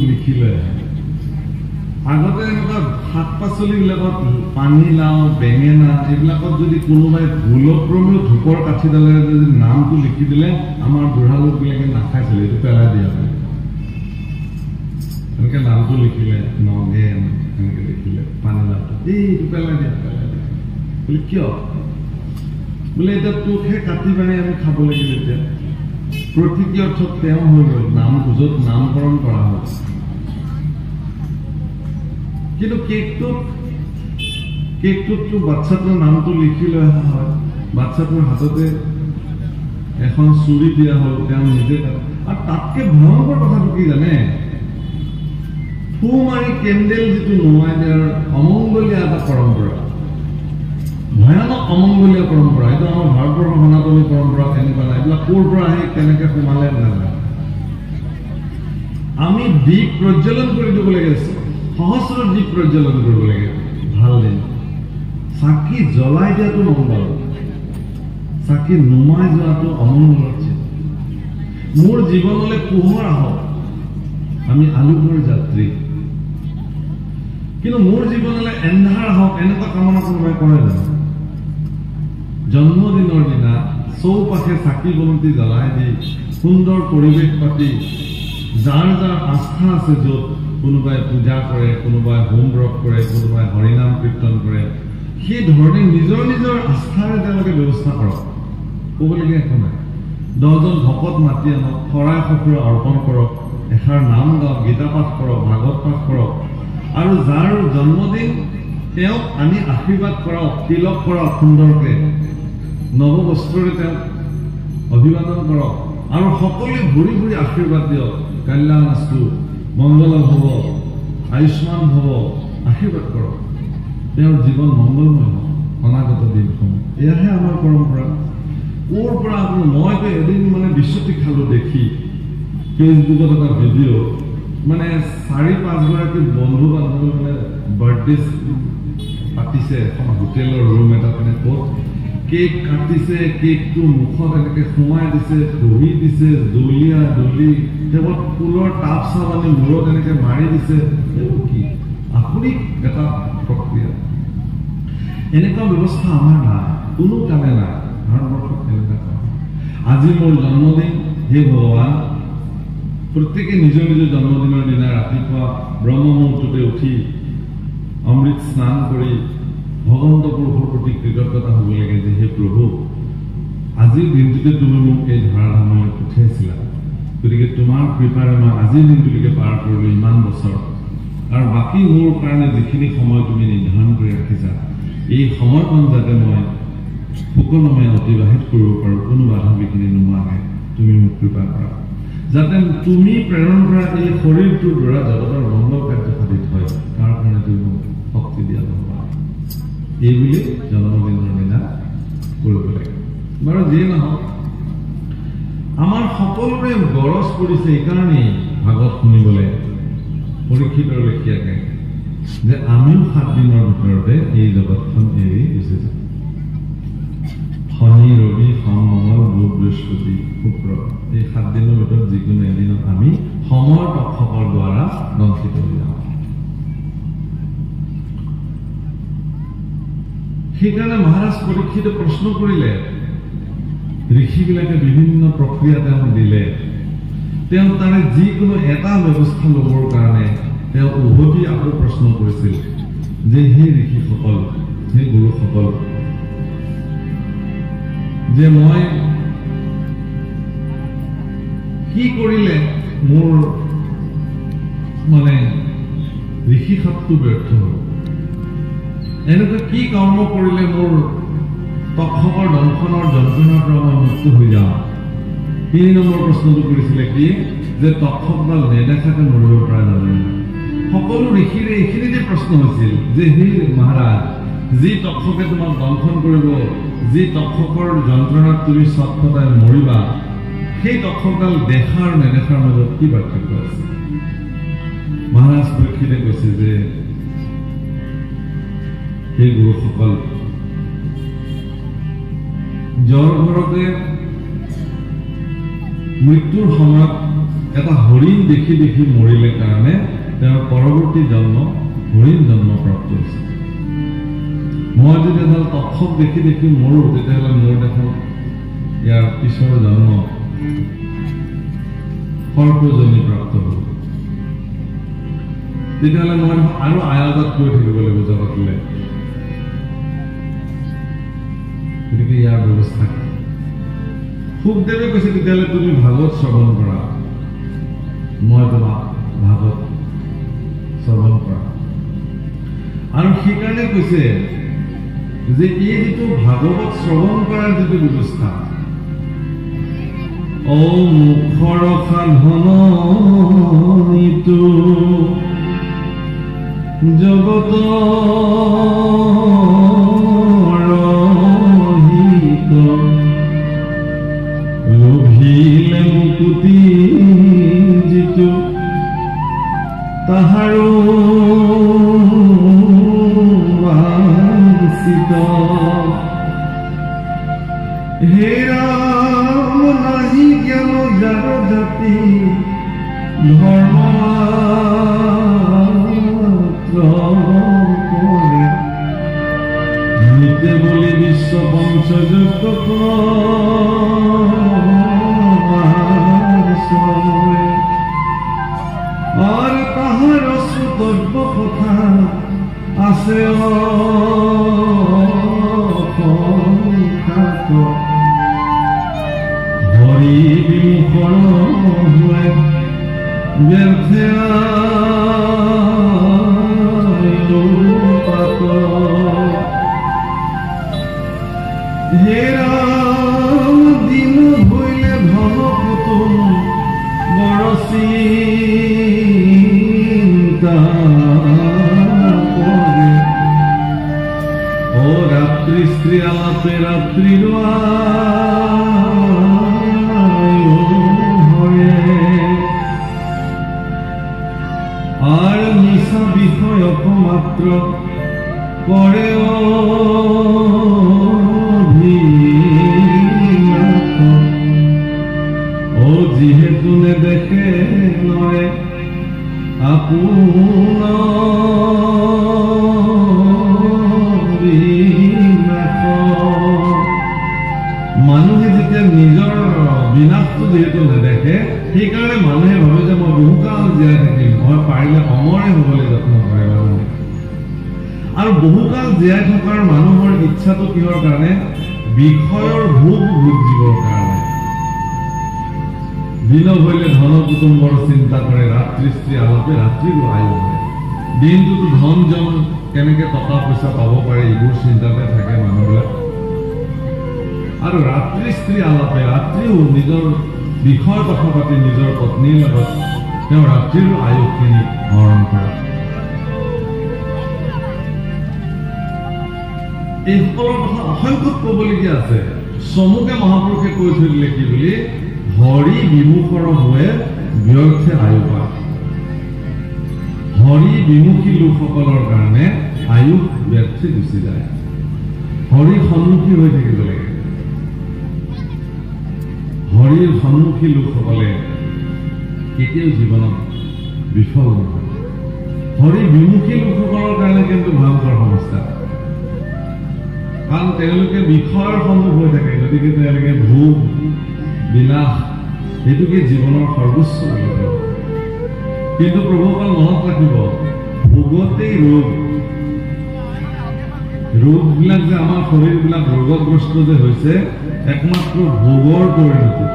লিখি লৈ আগতে এনেকুৱা শাক পাচলিবিলাকত পানীলাও বেঙেনা এইবিলাকত যদি কোনোবাই ভুলক্ৰমেও ধূপৰ কাঠিডালেৰে যদি নামটো লিখি দিলে আমাৰ বুঢ়া লোকবিলাকে নাখাইছিল এইটো পেলাই দিয়া হয় এনেকে নামটো লিখিলে নগেন এনেকে লিখিলে পানীলাওটো এইটো পেলাই দিয়া বোলে কিয় বোলে এতিয়া তোকহে কাটি পানি আমি খাব লাগিল এতিয়া প্ৰতীকী অৰ্থত তেওঁ হৈ গ'ল নাম য'ত নামকৰণ কৰা হ'ল কিন্তু কেকটোততো বাচ্চাটোৰ নামটো লিখি লৈ অহা হয় বাচ্চাটোৰ হাততে এখন চুৰি দিয়া হ'ল তেওঁ নিজে আৰু তাতকে ভয়ংকৰ কথাটো কি জানে ফু মাৰি কেণ্ডেল যিটো নুমাই দিয়াৰ অমংগলীয়া এটা পৰম্পৰা ভয়ানক অমংগলীয় পৰম্পৰা এইটো আমাৰ ভাৰতবৰ্ষৰ সনাতনী পৰম্পৰা কেনেকুৱা নাই এইবিলাক ক'ৰ পৰা আহি কেনেকে সোমালে নাজানো আমি দীপ প্ৰজ্বলন কৰি দিব লাগে সহস্ৰ দীপ প্ৰজ্বলন কৰিব লাগে ভাল দিন চাকি জ্বলাই দিয়াটো মংগল চাকি নুমাই যোৱাটো অমংগল মোৰ জীৱনলৈ পোহৰ আহক আমি আলোকৰ যাত্ৰী কিন্তু মোৰ জীৱনলৈ এন্ধাৰ আহক এনেকুৱা কামনা কোনোবাই কৰে জানো জন্মদিনৰ দিনা চৌপাশে চাকি বন্তি জ্বলাই দি সুন্দৰ পৰিৱেশ পাতি যাৰ যাৰ আস্থা আছে য'ত কোনোবাই পূজা কৰে কোনোবাই হোম ব্ৰত কৰে কোনোবাই হৰিনাম কীৰ্তন কৰে সেই ধৰণে নিজৰ নিজৰ আস্থাৰে তেওঁলোকে ব্যৱস্থা কৰক ক'বলগীয়া একো নাই 10জন ভকত মাতি আনক শৰাই সঁফুৰা অৰ্পণ কৰক এষাৰ নাম গাওক গীতা পাঠ কৰক ভাগৱত পাঠ কৰক আৰু যাৰ জন্মদিন তেওঁক আমি আশীৰ্বাদ কৰাওক তিলক কৰাওক সুন্দৰকে নৱ বস্ত্ৰৰে তেওঁক অভিবাদন কৰক আৰু সকলোৱে ঘূৰি ঘূৰি আশীৰ্বাদ দিয়ক কল্যাণ আস্তু মংগল ভৱ আয়ুষ্মান ভৱ আশীৰ্বাদ কৰক তেওঁৰ জীৱন মংগলময় হওক অনাগত দিনসমূহ এয়াহে আমাৰ পৰম্পৰা ক'ৰ পৰা আপুনি মইতো এদিন মানে বিচুতি খালো দেখি ফেচবুকত এটা ভিডিঅ' মানে 4-5 গৰাকী বন্ধু বান্ধৱী মানে বাৰ্থডে পাতিছে এখন হোটেলৰ ৰুম এটা মানে ক'ত কেক কাটিছে কেকটো মুখত এনেকে সোমাই দিছে দহি দিছে দলিয়া দলি কেৱল ফুলৰ টাব চাব আনি মূৰত এনেকে মাৰি দিছে এইবোৰ কি আপুনি এটা প্ৰক্ৰিয়া এনেকুৱা ব্যৱস্থা আমাৰ নাই কোনো কামে নাই ভাৰতবৰ্ষত এনেকুৱা আজি মোৰ জন্মদিন হে ভগৱান প্ৰত্যেকে নিজৰ নিজৰ জন্মদিনৰ দিনা ৰাতিপুৱা ব্ৰহ্ম মুহূৰ্ততে উঠি অমৃত স্নান কৰি ভগৱন্ত পুৰুষৰ প্ৰতি কৃতজ্ঞতা হ'ব লাগে যে হে প্ৰভু আজিৰ দিনটোতে তুমি মোক এই ধৰাধামলৈ পঠিয়াইছিলা গতিকে তোমাৰ কৃপাৰে মই আজিৰ দিনটোলৈকে পাৰ কৰিলো ইমান বছৰ আৰু বাকী মোৰ কাৰণে যিখিনি সময় তুমি নিৰ্ধাৰণ কৰি ৰাখিছা এই সময়কণ যাতে মই সুকলমে অতিবাহিত কৰিব পাৰো কোনো বাধা বিঘিনি নোহোৱাকৈ তুমি মোক কৃপা কৰা যাতে তুমি প্ৰেৰণ কৰা এই শৰীৰটোৰ দ্বাৰা জগতৰ মংগল কাৰ্য সাধিত হয় তাৰ কাৰণে তুমি মোক শক্তি দিয়া ভগৱান এইবুলি জন্মদিনৰ দিনা কৰিব লাগে বাৰু যিয়ে নহওক আমাৰ সকলোৰে গৰজ পৰিছে এইকাৰণেই ভাগৱত শুনিবলৈ পৰীক্ষিতৰ লেখীয়াকে যে আমিও 7 দিনৰ ভিতৰতে এই জগতখন এৰি গুচি যাম শনি ৰবি সোম মঙ্গল বুধ বৃহস্পতি শুক্ৰ এই 7 দিনৰ ভিতৰত যিকোনো এদিনত আমি সময়ৰ তক্ষকৰ দ্বাৰা দংশিত হৈ যাম সেইকাৰণে মহাৰাজ পৰীক্ষিতে প্ৰশ্ন কৰিলে ঋষিবিলাকে বিভিন্ন প্ৰক্ৰিয়া তেওঁক দিলে তেওঁ তাৰে যিকোনো এটা ব্যৱস্থা ল'বৰ কাৰণে তেওঁ উভতি আকৌ প্ৰশ্ন কৰিছিল যে হে ঋষিসকল হে গুৰুসকল যে মই কি কৰিলে মোৰ মানে ঋষিশাপটো ব্যৰ্থ হ'ল এনেকুৱা কি কৰ্ম কৰিলে মোৰ তক্ষকৰ দংশনৰ যন্ত্ৰণাৰ পৰা মই মুক্ত হৈ যাওঁ 3 নম্বৰ প্ৰশ্নটো কৰিছিলে কি যে তক্ষকডাল নেদেখাকে মৰিব পৰা যাব সকলো ঋষিৰে এইখিনিতে প্ৰশ্ন হৈছিল যে হে মহাৰাজ যি তক্ষকে তোমাক দংশন কৰিব যি তক্ষকৰ যন্ত্ৰণাত তুমি সৎপতাই মৰিবা সেই তক্ষকডাল দেখা আৰু নেদেখাৰ মাজত কি পাৰ্থক্য আছে মহাৰাজ পৰীক্ষিতে কৈছে যে সেই গুৰুসকল জ্বৰ ঘৰতে মৃত্যুৰ সময়ত এটা হৰিণ দেখি দেখি মৰিলে কাৰণে তেওঁৰ পৰৱৰ্তী জন্ম হৰিণ জন্ম প্ৰাপ্ত হৈছে। মই যদি এডাল তক্ষক দেখি দেখি মৰো তেতিয়াহ'লে মোৰ দেখোন ইয়াৰ পিছৰ জন্ম সৰ্পজনী প্ৰাপ্ত হ'ব। তেতিয়াহ'লে মই আৰু আয়াজত কৰি থাকিব লাগিব জগতলৈ। গতিকে ইয়াৰ ব্যৱস্থা সুখদেৱে কৈছে তেতিয়াহ'লে তুমি ভাগৱত শ্ৰৱণ কৰা, মই তোমাক ভাগৱত শ্ৰৱণ কৰা। আৰু সেইকাৰণে কৈছে যে এই যিটো ভাগৱত শ্ৰৱণ কৰাৰ যিটো ব্যৱস্থা, মুখৰ সাধন ইটো জগত লোভিলে মুকুতি যিটো তাহাৰো বাঞ্ছিত, হে ৰাম নাহি জ্ঞান যাৰ জাতি ধৰ্ম নিতে বলি বিশ্ব পঞ্চযজ্ঞ আৰ তাহাৰ শ্ৰুতব্য কথা আছে হৰি বিমুখৰ হৈ ব্যৰ্থে হে ৰাম দিন হইলে ধন কুটুম বড় চিন্তা করে, ও রাত্রি স্ত্রী আলাপে রাত্রি আর নিশা বিষয়ক মাত্র করে ও যেহেতু নে দেখে নয় আপোন মানুহে যেতিয়া নিজৰ বিনাশটো যিহেতু নেদেখে সেইকাৰণে মানুহে ভাবে যে মই বহুকাল জীয়াই থাকিম, মই পাৰিলে অমৰে হবলৈ যত্ন কৰে মানুহে। আৰু বহুকাল জীয়াই থকাৰ মানুহৰ ইচ্ছাটো কিহৰ কাৰণে? বিষয়ৰ ভোগ ভোগিবৰ কাৰণে। দিন হইলে ধন কুটুম্বৰ চিন্তা কৰে, ৰাত্ৰি স্ত্ৰী আলাপে ৰাত্ৰিৰো আয়ু হয়। দিনটোতো ধন জন কেনেকে টকা পইচা পাব পাৰে এইবোৰ চিন্তাতে থাকে মানুহবিলাক। আৰু ৰাত্ৰি স্ত্ৰী আলাপে ৰাত্ৰিও নিজৰ বিষয়ৰ কথা পাতি নিজৰ পত্নীৰ লগত তেওঁ ৰাত্ৰিৰো আয়ুখিনি হৰণ কৰে। এইসকলৰ কথা অসংখ্য ক'বলগীয়া আছে। চমুকে মহাপুৰুষে কৈ থৈ দিলে কি বুলি, হৰি বিমুখৰ হৈ ব্যৰ্থে আয়ু পায়। হৰি বিমুখী লোকসকলৰ কাৰণে আয়ুস ব্যৰ্থে গুচি যায়। হৰিৰ সন্মুখী হৈ থাকিব লাগে। হৰিৰ সন্মুখী লোকসকলে কেতিয়াও জীৱনত বিফল নহয়। হৰি বিমুখী লোকসকলৰ কাৰণে কিন্তু ভয়ংকৰ সমস্যা, কাৰণ তেওঁলোকে বিষয়ৰ সন্মুখ হৈ থাকে। গতিকে তেওঁলোকে ভোগ বিলাস এইটোকে জীৱনৰ সৰ্বোচ্চ বুলি কয়। কিন্তু প্ৰভুসকল মনত ৰাখিব, ভোগতেই ৰোগবিলাক যে আমাৰ শৰীৰবিলাক ৰোগগ্ৰস্ত যে হৈছে একমাত্ৰ ভোগৰ পৰিণতি।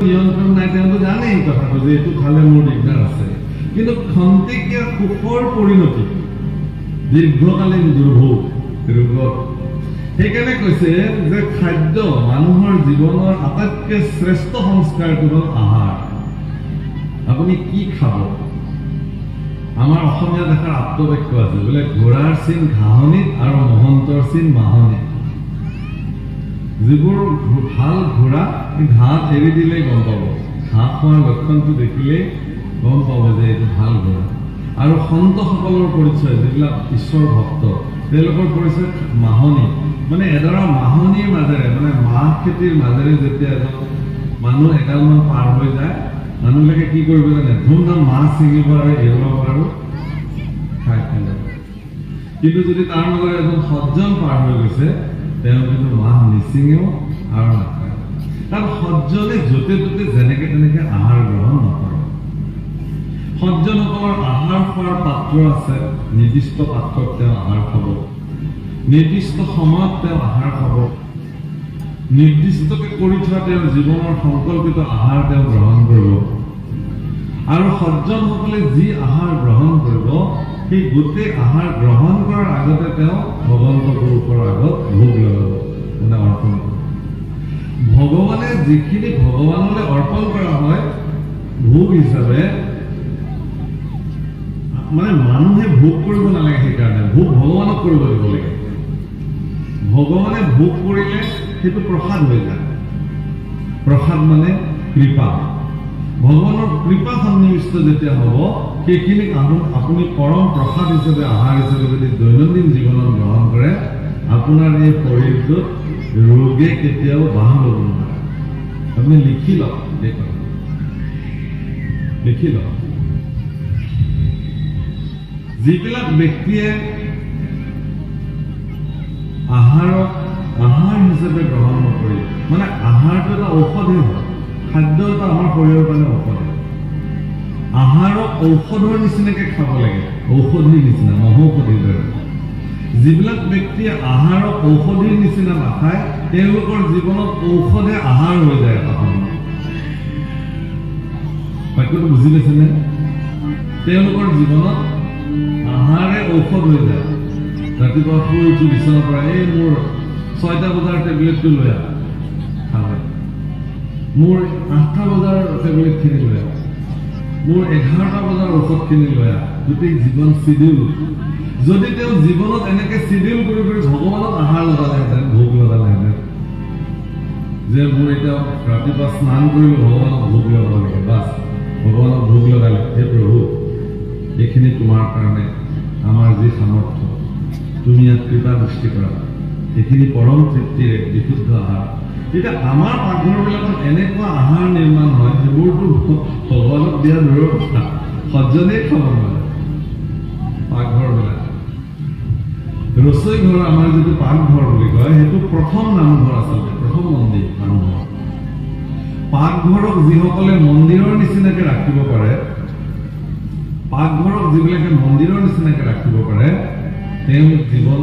নিয়ন্ত্ৰণ নাই, তেওঁলোকে জানে এই কথাটো যে এইটো খালে মোৰ দিগদাৰ আছে, কিন্তু খন্তেকীয়া সুখৰ পৰিণতি, দীৰ্ঘকালীন দুৰ্ভোগ ৰোগত। সেইকাৰণে কৈছে যে খাদ্য মানুহৰ জীৱনৰ আটাইতকৈ শ্ৰেষ্ঠ সংস্কাৰটো হ'ল আহাৰ। আপুনি কি খাব? আমাৰ অসমীয়া দেখাৰ আত্মবাক্য আছে বোলে, ঘোঁৰাৰ চিন ঘাঁহনিত আৰু মহন্তৰ চিন মাহনিত। যিবোৰ ভাল ঘোঁৰা ঘাঁহ এৰি দিলেই গম পাব, ঘাঁহ খোৱাৰ লক্ষণটো দেখিলেই গম পাব যে এইটো ভাল ঘোঁৰা। আৰু সন্তসকলৰ পৰিচয় যিবিলাক ঈশ্বৰ ভক্ত তেওঁলোকৰ পৰিচয় মাহনি মানে এডৰা মাহনিৰ মাজেৰে মানে মাহ খেতিৰ মাজেৰে যেতিয়া এজন মানুহ এগালমান পাৰ হৈ যায় মানুহবিলাকে কি কৰিব জানে ধুমধাম মাছ ছিঙিব আৰু এৰুৱাব আৰু খাই যাব কিন্তু যদি তাৰ মাজেৰে এজন সজ্জন পাৰ হৈ গৈছে তেওঁ কিন্তু মাছ নিছিঙেও আৰু নাখায় কাৰণ সজ্জনে য'তে ত'তে যেনেকে তেনেকে আহাৰ গ্ৰহণ নকৰে সজ্জনসকলৰ আহাৰ খোৱাৰ পাত্ৰ আছে নিৰ্দিষ্ট পাত্ৰত তেওঁ আহাৰ খাব নিৰ্দিষ্ট সময়ত তেওঁ আহাৰ খাব নিৰ্দিষ্টকে কৰি থোৱা তেওঁৰ জীৱনৰ সংকল্পিত আহাৰ তেওঁ গ্ৰহণ কৰিব আৰু সজ্জনসকলে যি আহাৰ গ্ৰহণ কৰিব সেই গোটেই আহাৰ গ্ৰহণ কৰাৰ আগতে তেওঁ ভগৱন্ত পুৰুষৰ আগত ভোগ লগাব মানে অৰ্পণ কৰিব ভগৱানে যিখিনি ভগৱানলৈ অৰ্পণ কৰা হয় ভোগ হিচাপে মানে মানুহে ভোগ কৰিব নালাগে সেইকাৰণে ভোগ ভগৱানক কৰিব দিব লাগে ভগৱানে ভোগ কৰিলে সেইটো প্ৰসাদ হৈ যায় প্ৰসাদ মানে কৃপা ভগৱানৰ কৃপা সন্নিবিষ্ট যেতিয়া হ'ব সেইখিনিক আপুনি পৰম প্ৰসাদ হিচাপে আহাৰ হিচাপে যদি দৈনন্দিন জীৱনত গ্ৰহণ কৰে আপোনাৰ এই শৰীৰটোত ৰোগে কেতিয়াও বাহ ল'ব নোৱাৰে আপুনি লিখি লওক লিখি লওক যিবিলাক ব্যক্তিয়ে আহাৰক আহাৰ হিচাপে গ্ৰহণ নকৰি মানে আহাৰটো এটা ঔষধে হয় খাদ্য এটা আমাৰ শৰীৰৰ কাৰণে ঔষধে আহাৰক ঔষধৰ নিচিনাকে খাব লাগে ঔষধিৰ নিচিনা মহৌষধিৰ দৰে যিবিলাক ব্যক্তিয়ে আহাৰক ঔষধিৰ নিচিনা নাখায় তেওঁলোকৰ জীৱনত ঔষধে আহাৰ হৈ যায় এটা সময়ত বাক্যটো বুজি পাইছেনে তেওঁলোকৰ জীৱনত আহাৰে ঔষধ হৈ যায় ৰাতিপুৱা শুই উঠি বিচনাৰ পৰা এই মোৰ 6টা বজাৰ টেবলেটটো লৈ আহ খাব মোৰ 8টা বজাৰ টেবলেটখিনি লৈ আহ মোৰ 11টা বজাৰ ঔষধখিনি লৈ আহ গোটেই জীৱন চিডিউল যদি তেওঁ জীৱনত এনেকে চিডিউল কৰি কৰি ভগৱানক আহাৰ লগালেহেঁতেন ভোগ লগালেহেঁতেন যে মোৰ এতিয়া ৰাতিপুৱা স্নান কৰিলো ভগৱানক ভোগ লগাব লাগে বাছ ভগৱানক ভোগ লগালে হে প্ৰভু এইখিনি তোমাৰ কাৰণে আমাৰ যি সামৰ্থ্য তুমি ইয়াত কৃপা দৃষ্টি কৰা এইখিনি পৰম তৃপ্তিৰে বিশুদ্ধ আহাৰ এতিয়া আমাৰ পাকঘৰবিলাকত এনেকুৱা আহাৰ নিৰ্মাণ হয় সেইবোৰতো ভগৱানক দিয়া দূৰৰ কথা সজ্জনেই খাব নোৱাৰে পাকঘৰবিলাক ৰচৈ ঘৰ আমাৰ যিটো পাকঘৰ বুলি কয় সেইটো প্ৰথম নামঘৰ আচলতে প্ৰথম মন্দিৰ মানুহৰ পাকঘৰক যিসকলে মন্দিৰৰ নিচিনাকে ৰাখিব পাৰে পাকঘৰক যিবিলাকে মন্দিৰৰ নিচিনাকে ৰাখিব পাৰে তেওঁলোক জীৱন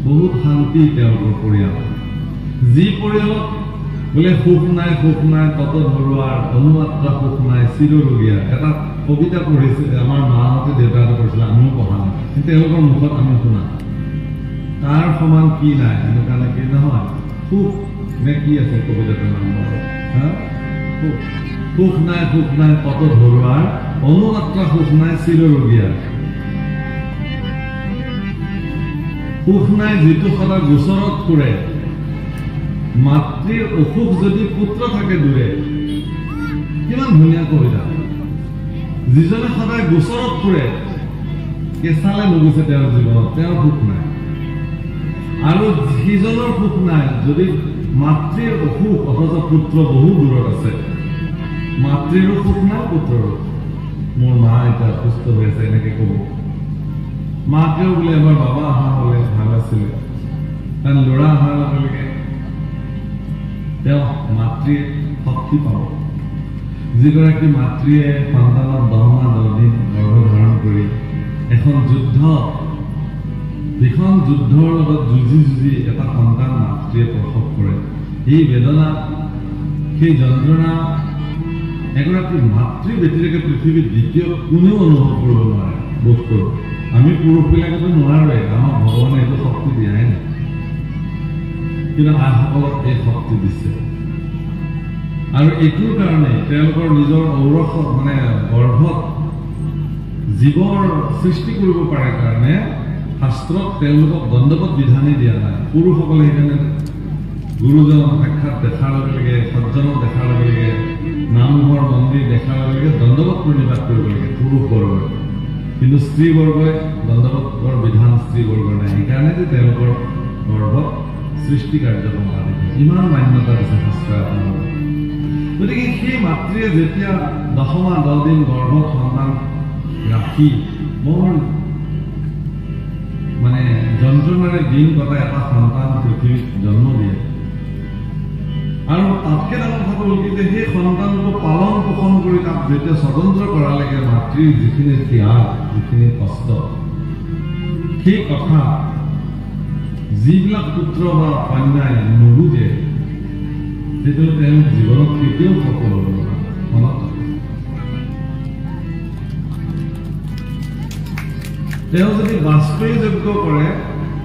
বহুত শান্তি তেওঁলোকৰ পৰিয়াল যি পৰিয়ালত বোলে সুখ নাই তত ধৰুৱাৰ অনুমাত্ৰা সুখ নাই চিৰৰোগীয়া এটা কবিতা পঢ়িছিল আমাৰ মাহঁতে দেউতাহঁতে পঢ়িছিলে আমিও পঢ়া নাই কিন্তু তেওঁলোকৰ মুখত আমি শুনা তাৰ সমান কি নাই এনেকুৱা নে কি নহয় সুখ নে কি আছে কবিতাটোৰ নাম সুখ নাই তত ধৰুৱাৰ অনুমাত্ৰা সুখ নাই চিৰৰোগীয়া সুখ নাই যিটো সদায় গোচৰত ফুৰে মাতৃৰ অসুখ যদি পুত্ৰ থাকে দূৰে কিমান ধুনীয়া কবিতা যিজনে সদায় গোচৰত ফুৰে কেঁচালে নুগুছে তেওঁৰ জীৱনত তেওঁৰ সুখ নাই আৰু সিজনৰ সুখ নাই যদি মাতৃৰ অসুখ অথচ পুত্ৰ বহু দূৰত আছে মাতৃৰো সুখ নাই পুত্ৰৰো মোৰ মা এতিয়া অসুস্থ হৈ আছে এনেকে কব মাকেও বোলে এবাৰ বাবা অহা হলে ভাল আছিলে কাৰণ ল'ৰা অহাৰ লগে লগে তেওঁ মাতৃৰ শক্তি পাব যিগৰাকী মাতৃয়ে সন্তানৰ 10 মাহ 10 দিন গৰ্ভধাৰণ কৰি এখন যিখন যুদ্ধৰ লগত যুঁজি এটা সন্তান মাতৃয়ে প্ৰসৱ কৰে এই বেদনা সেই যন্ত্ৰণা এগৰাকী মাতৃ ব্যতিৰেকে পৃথিৱীত দ্বিতীয় কোনেও অনুভৱ কৰিব নোৱাৰে বোধ কৰোঁ আমি পুৰুষবিলাকেতো নোৱাৰোৱে আমাৰ ভগৱানে এইটো শক্তি দিয়াই নাই কিন্তু আইসকলক এই শক্তি দিছে আৰু এইটোৰ কাৰণে তেওঁলোকৰ নিজৰ ঔৰস মানে গৰ্ভত জীৱৰ সৃষ্টি কৰিব পাৰে কাৰণে শাস্ত্ৰত তেওঁলোকক দণ্ডবত বিধানেই দিয়া নাই পুৰুষসকলে সেইকাৰণে গুৰুজনক সাক্ষাৎ দেখাৰ লগে লগে সজ্জনক দেখাৰ লগে লগে নামঘৰ মন্দিৰ দেখাৰ লগে লগে দণ্ডবত প্ৰণিপাত কৰিব লাগে পুৰুষ বৰ্গৰ কিন্তু স্ত্ৰীবৰ্গই দণ্ডৱতৰ বিধান স্ত্ৰীবৰ্গৰ নাই, সেইকাৰণে যে তেওঁলোকৰ গৰ্ভত সৃষ্টি কাৰ্য সম্পাদিত ইমান মান্যতা দিছে শাস্ত্ৰই আপোনাৰ। গতিকে সেই মাতৃয়ে যেতিয়া 10 মাহ 10 দিন গৰ্ভত সন্তান ৰাখি বৰ মানে যন্ত্ৰণাৰে দিন কটাই এটা সন্তান পৃথিৱীত জন্ম দিয়ে, আৰু তাতকৈ ডাঙৰ কথাটো হ'ল কি যে সেই সন্তানটো পালন পোষণ কৰি তাক যেতিয়া স্বতন্ত্ৰ কৰালৈকে মাতৃৰ যিখিনি ত্যাগ, যিখিনি কষ্ট, সেই কথা যিবিলাক পুত্ৰ বা কন্যাই নুবুজে, সেইটো তেওঁলোক জীৱনত কেতিয়াও সফল হ'ব নোৱাৰে। মনত তেওঁ যদি বাজপেয়ী যজ্ঞ কৰে,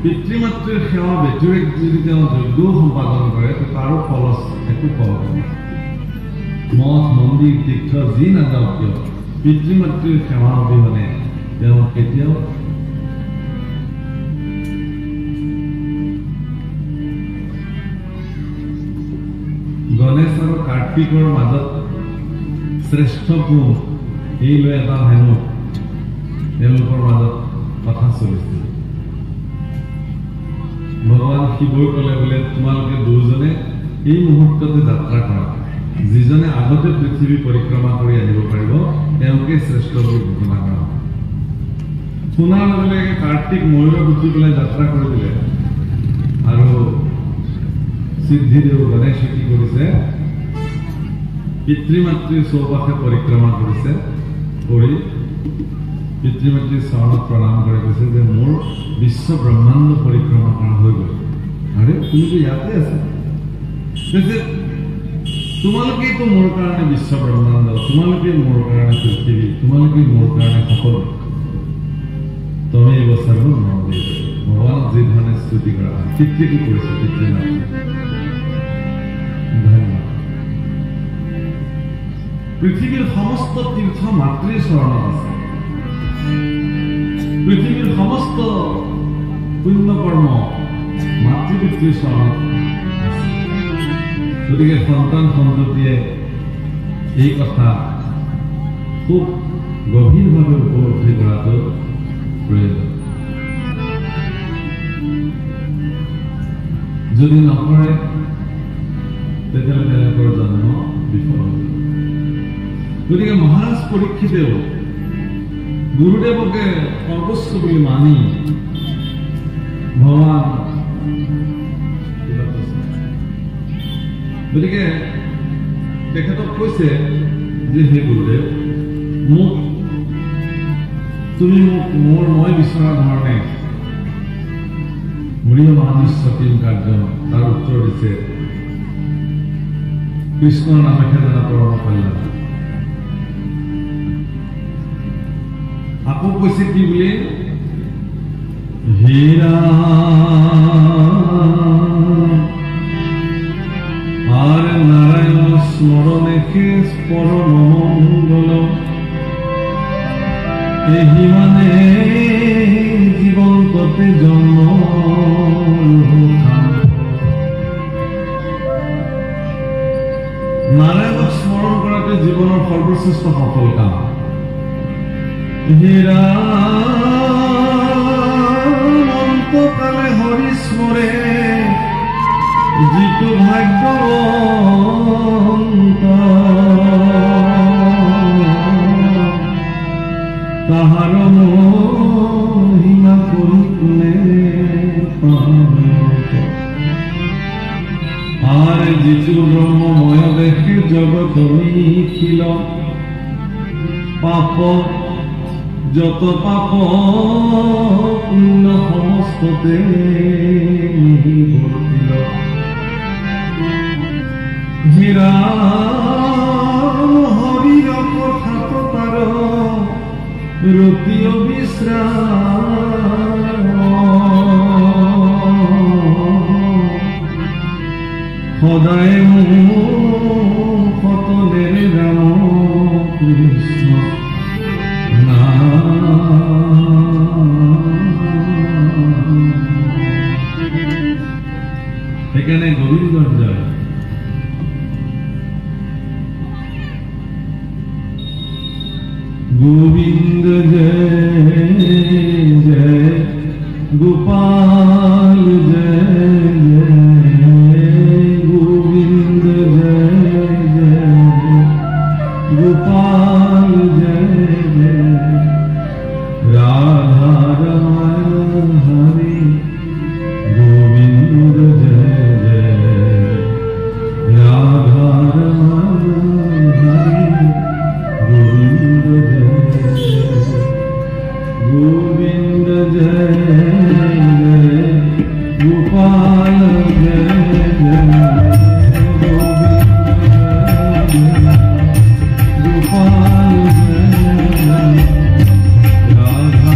পিতৃ মাতৃৰ সেৱা ব্যতিৰেক যদি তেওঁ যজ্ঞও সম্পাদন কৰে, তাৰো ফল একো ফল নহয়। মঠ মন্দিৰ তীৰ্থ যি নাযাওক কিয়, পিতৃ মাতৃৰ সেৱা অবিহনে তেওঁ কেতিয়াও গণেশ আৰু কাৰ্তিকৰ মাজত শ্ৰেষ্ঠ কোন, এই লৈ এটা হেনো তেওঁলোকৰ মাজত কথা চলিছিল। ভগৱান শিৱই ক'লে বোলে তোমালোকে দুজনে এই মুহূৰ্ততে যাত্ৰা কৰা, যিজনে আগতে পৃথিৱী পৰিক্ৰমা কৰি আনিব পাৰিব তেওঁকে শ্ৰেষ্ঠ বুলি ঘোষণা কৰা। শুনাৰ লগে লগে কাৰ্তিক ময়ূৰত উঠি পেলাই যাত্ৰা কৰি দিলে, আৰু সিদ্ধিদেৱ গণেশে কি কৰিছে, পিতৃ মাতৃৰ চৌপাশে পৰিক্ৰমা কৰিছে, কৰি পিতৃ মাতৃৰ চৰণত প্ৰণাম কৰি কৈছে যে মোৰ বিশ্ব ব্ৰহ্মাণ্ড পৰিক্ৰমা কৰা হৈ গ'ল। আৰে তুমিতো ইয়াতে আছা, তোমালোকেইতো মোৰ কাৰণে বিশ্ব ব্ৰহ্মাণ্ড, তোমালোকেই মোৰ কাৰণে পৃথিৱী, তোমালোকেই মোৰ কাৰণে সকলো, তুমি এইবছৰ ভগৱানক যি ধৰণে স্তুতি কৰা হয়, পিতৃকো কৰিছে পিতৃ মাতৃ। ধন্যবাদ। পৃথিৱীৰ সমস্ত তীৰ্থ মাতৃৰ চৰণত আছে, পৃথিৱীৰ সমস্ত পুণ্য কৰ্ম মাতৃ পিতৃৰ চৰণত আছে। গতিকে সন্তান সন্ততিয়ে এই কথা খুব গভীৰভাৱে উপলব্ধি কৰাটো প্ৰয়োজন। যদি নকৰে তেতিয়াহ'লে তেওঁলোকৰ জন্ম বিফল হ'ব। গতিকে মহাৰাজ পৰীক্ষিতেও গুৰুদেৱকে সৰ্বোচ্চ বুলি মানি ভগৱান, গতিকে তেখেতক কৈছে যে হে গুৰুদেৱ, তুমি মোক মই বিচৰা ধৰণে মূল্য মহানিশ্চতীন কাৰ্য, তাৰ উত্তৰ দিছে কৃষ্ণৰ নামেহে জনা পৰম কল্যাণ। আকৌ কৈছে কি বুলি, হীৰা আৰ নাৰায়ণ স্মৰণে পৰম মঙ্গল, এই মানে জীবন্ততে জন্ম। নাৰায়ণক স্মৰণ কৰাটো জীৱনৰ সৰ্বশ্ৰেষ্ঠ সফল কাম। হীৰা অন্তকালে হৰি স্মৰে, যিটো ভাগ্যৱন্ত তাহাৰ মহিমা কৰি কোনে আৰ যিটো ব্ৰহ্মময় দেখে জগত নিখিল, পাপ যত পাপ পুণ্য সমস্ততে বৰ্তিল। হীৰা হৰিৰ কথাত তাৰ ৰতি বিশ্ৰাম, সদায় মুখতনে ৰাম কৃষ্ণ সেইকাৰণে গোবিন্দৰ জয়। গোবিন্দ জয় गोपाल जय जय गोविंद जय जय गोपाल जय जय राधा रमण हरि गोविंद जय जय राधा रमण हरि गोविंद जय जय गोविंद जय जय गोपाल जय जय गोपाल जय राधा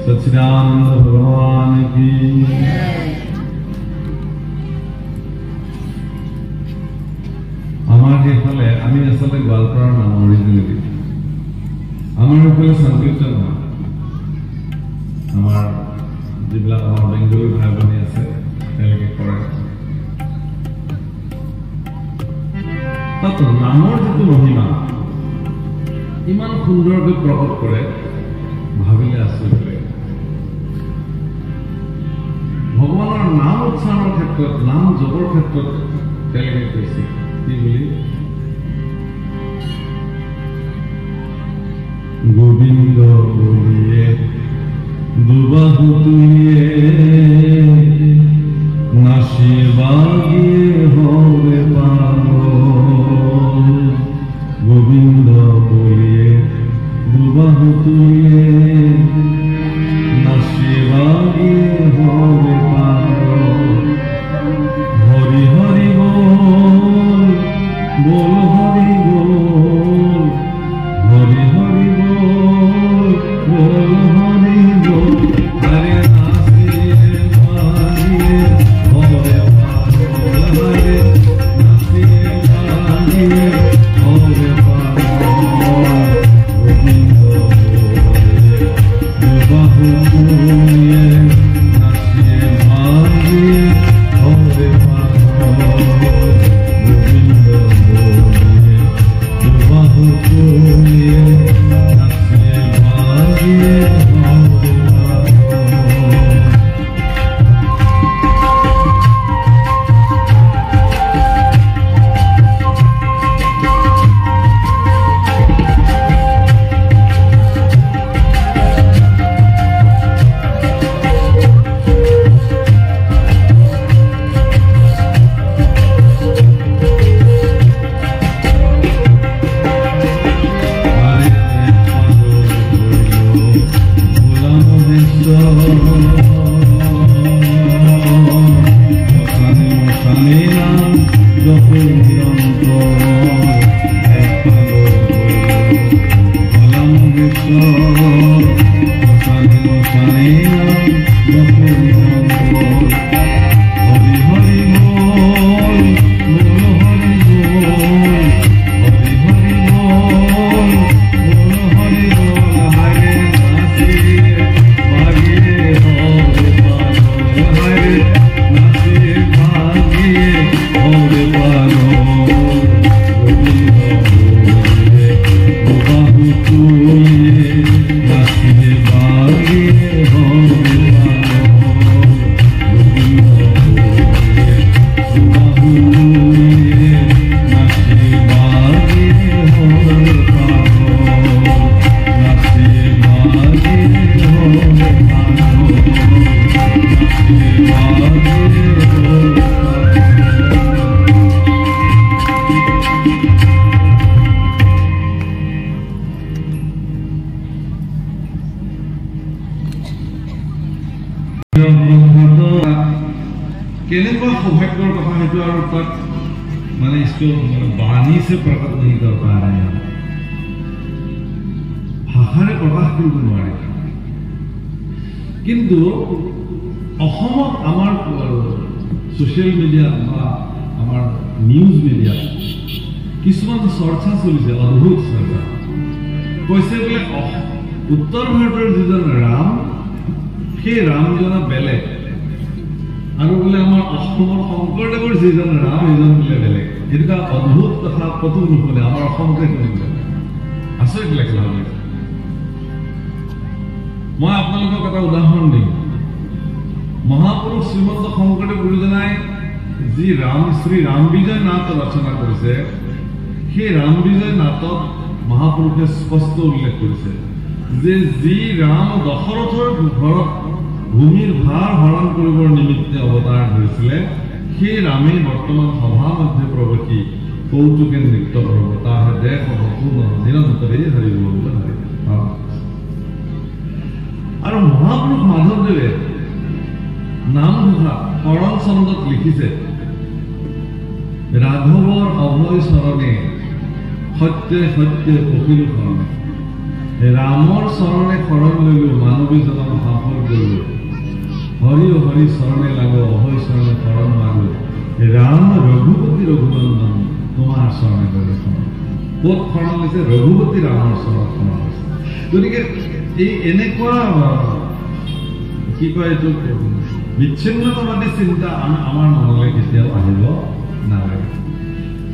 सच्चिदानंद भगवान की हमारे আমি আসলে গোয়ালপাড়ার নাম অরিজিনালি আমার উপরে সংকীর্তন হয় আমার যিবিলাক আমার বেঙ্গলী ভাই ভনী আছে তেওঁলোকে কৰে তাত নামৰ যিটো মহিমা ইমান সুন্দৰকৈ প্ৰকট কৰে ভাবিলে আচৰিত লাগে ভগৱানৰ নাম উচ্চাৰণৰ ক্ষেত্ৰত নাম জপৰ ক্ষেত্ৰত তেওঁলোকে কৈছে কি বুলি গোবিন্দ বলিয়ে দুবাহু তুলিয়ে নাচিয়ে বাগিয়ে হবে পাগল গোবিন্দ বলিয়ে দুবাহু তুলিয়ে নাচিয়ে বাগিয়ে হবে পাগল হরি হরি বল বল হরি বল হরি হরি বল বল হরি বল হরে নাচিয়ে বাগিয়ে হবে পাগল হরে নাচিয়ে বাগিয়ে হবে পাগল গোবিন্দ বলে কেনেকুৱা সৌভাগ্যৰ কথা সেইটো আৰু তাক মানে इसको বাণী से प्रकट नहीं कर पा रहे हैं ভাষাৰে প্ৰকাশ কৰিব নোৱাৰে কিন্তু অসমত আমাৰ সোশ্যাল মিডিয়া বা আমাৰ নিউজ মিডিয়া কিছুমান চৰ্চা চলিছে অদ্ভুত চৰ্চা কৈছে বোলে উত্তৰ ভাৰতৰ যিজন ৰাম সেই ৰামজনা বেলেগ আৰু বোলে আমাৰ অসমৰ শংকৰদেৱৰ যিজন ৰাম এইজন বোলে বেলেগ এনেকুৱা অদ্ভুত কথা কতো নুশুনে আমাৰ অসমতে শুনিবলৈ আচৰিত লাগিছে মই আপোনালোকক এটা উদাহৰণ দিম মহাপুৰুষ শ্ৰীমন্ত শংকৰদেৱ গুৰুজনাই যি শ্ৰী ৰাম বিজয় নাট ৰচনা কৰিছে সেই ৰাম বিজয় নাটত মহাপুৰুষে স্পষ্ট উল্লেখ কৰিছে যে যি ৰাম দশৰথৰ ঘৰত ভূমিৰ ভাৰ হৰণ কৰিবৰ নিমিত্তে অৱতাৰ ধৰিছিলে সেই ৰামেই বৰ্তমান সভা মধ্যে প্ৰৱেশী কৌতুকে নৃত্য কৰিব তাহে দেশ সম্পূৰ্ণ নিৰন্তৰে হাৰিব আৰু মহাপুৰুষ মাধৱদেৱে নামঘোষা কৰণ চন্দত লিখিছে ৰাঘৱৰ অভয় চৰণে সত্যে সত্যে পখিলো শৰণে ৰামৰ চৰণে শৰণ ললো মানৱী জনম সাফল কৰিলো হৰি হৰি চৰণে লাগো অভয় চৰণে শৰণ মাগো ৰাম ৰঘুপতি ৰঘুনন্দন তোমাৰ চৰণে গলে ক'ত শৰণ লৈছে ৰঘুপতি ৰামৰ চৰণত শৰণ লৈছে গতিকে এই এনেকুৱা কি কয় এইটো বিচ্ছিন্নতাবাদী চিন্তা আমাৰ মনলৈ কেতিয়াও আহিব নালাগে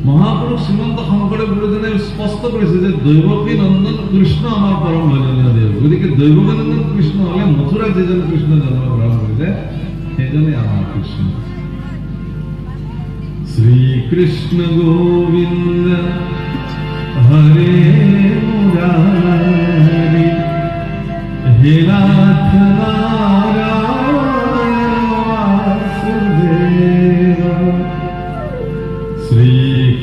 মহাপুৰুষ শ্ৰীমন্ত শংকৰদেৱ গুৰুজনে স্পষ্ট কৰিছে যে দৈৱকী নন্দন কৃষ্ণ আমাৰ পৰম ভজনীয় দেৱ গতিকে দৈৱকী নন্দন কৃষ্ণ হলে মথুৰাত যিজন কৃষ্ণ জন্মগ্ৰহণ কৰিছে সেইজনে আমাৰ কৃষ্ণ শ্ৰীকৃষ্ণ গোবিন্দ হৰে মুৰাৰী হে Nath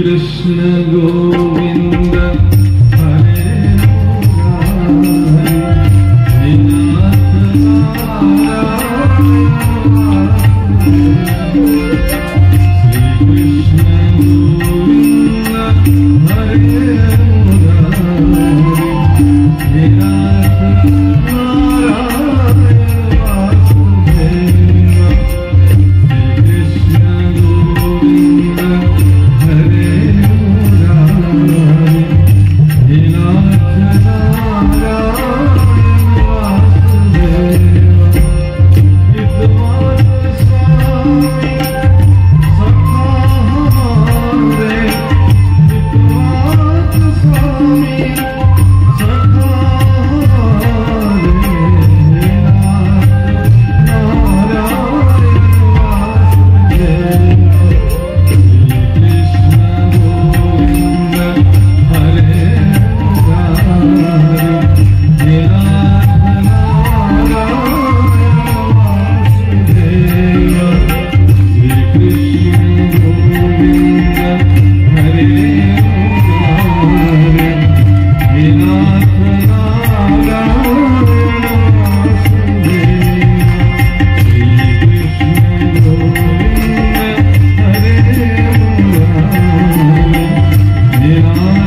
Krishna Govinda Hare Murari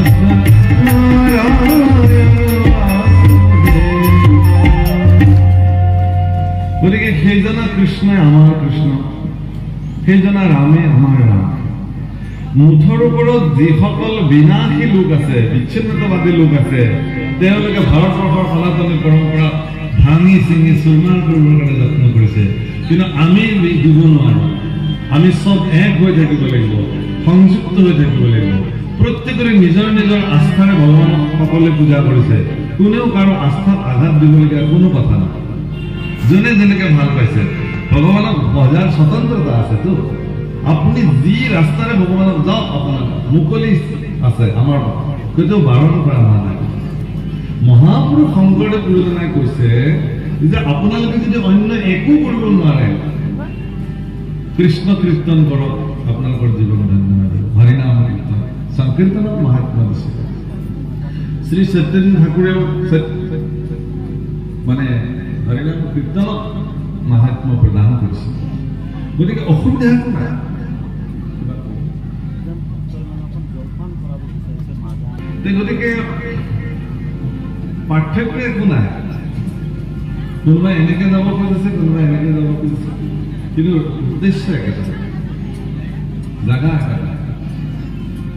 Nath Krishna Govinda Hare Murari Nath মুঠৰ ওপৰত যিসকল বিনাশী লোক আছে বিচ্ছিন্নতাবাদী লোক আছে তেওঁলোকে ভাৰতবৰ্ষৰ সনাতনী পৰম্পৰা ভাঙি চিঙি চুৰমাৰ কৰিবৰ কাৰণে যত্ন কৰিছে কিন্তু আমি দিব নোৱাৰো আমি সব এক হৈ থাকিব লাগিব সংযুক্ত হৈ থাকিব লাগিব প্ৰত্যেকৰে নিজৰ নিজৰ আস্থাৰে ভগৱানক সকলোৱে পূজা কৰিছে কোনেও কাৰো আস্থাত আঘাত দিবলগীয়া কোনো কথা নাই যোনে যেনেকে ভাল পাইছে ভগৱানক বজাৰ স্বতন্ত্ৰতা আছেতো আপুনি যি ৰাস্তাৰে ভগৱানক যাওক আপোনাৰ মুকলি আছে আমাৰ কেতিয়াও বাৰণ কৰা হোৱা নাই মহাপুৰুষ শংকৰদেৱ গুৰুজনাই কৈছে যে আপোনালোকে যদি অন্য একো কৰিব নোৱাৰে কৃষ্ণ কীৰ্তন কৰক আপোনালোকৰ জীৱন ধন্য হ'ব হৰিনাম কীৰ্তন সংকীৰ্তনৰ মহাত্মা দিছে শ্ৰী সত্যেন্দ্ৰ ঠাকুৰেও মানে হৰিনাম কীৰ্তনক মহাত্মা প্ৰদান কৰিছে গতিকে অসুবিধা একো নাই। গতিকে পাৰ্থক্য একো নাই। কোনোবাই এনেকে যাব খুজিছে, কোনোবাই এনেকে যাব খুজিছে, কিন্তু উদ্দেশ্য একেটা, জাগা একেটা।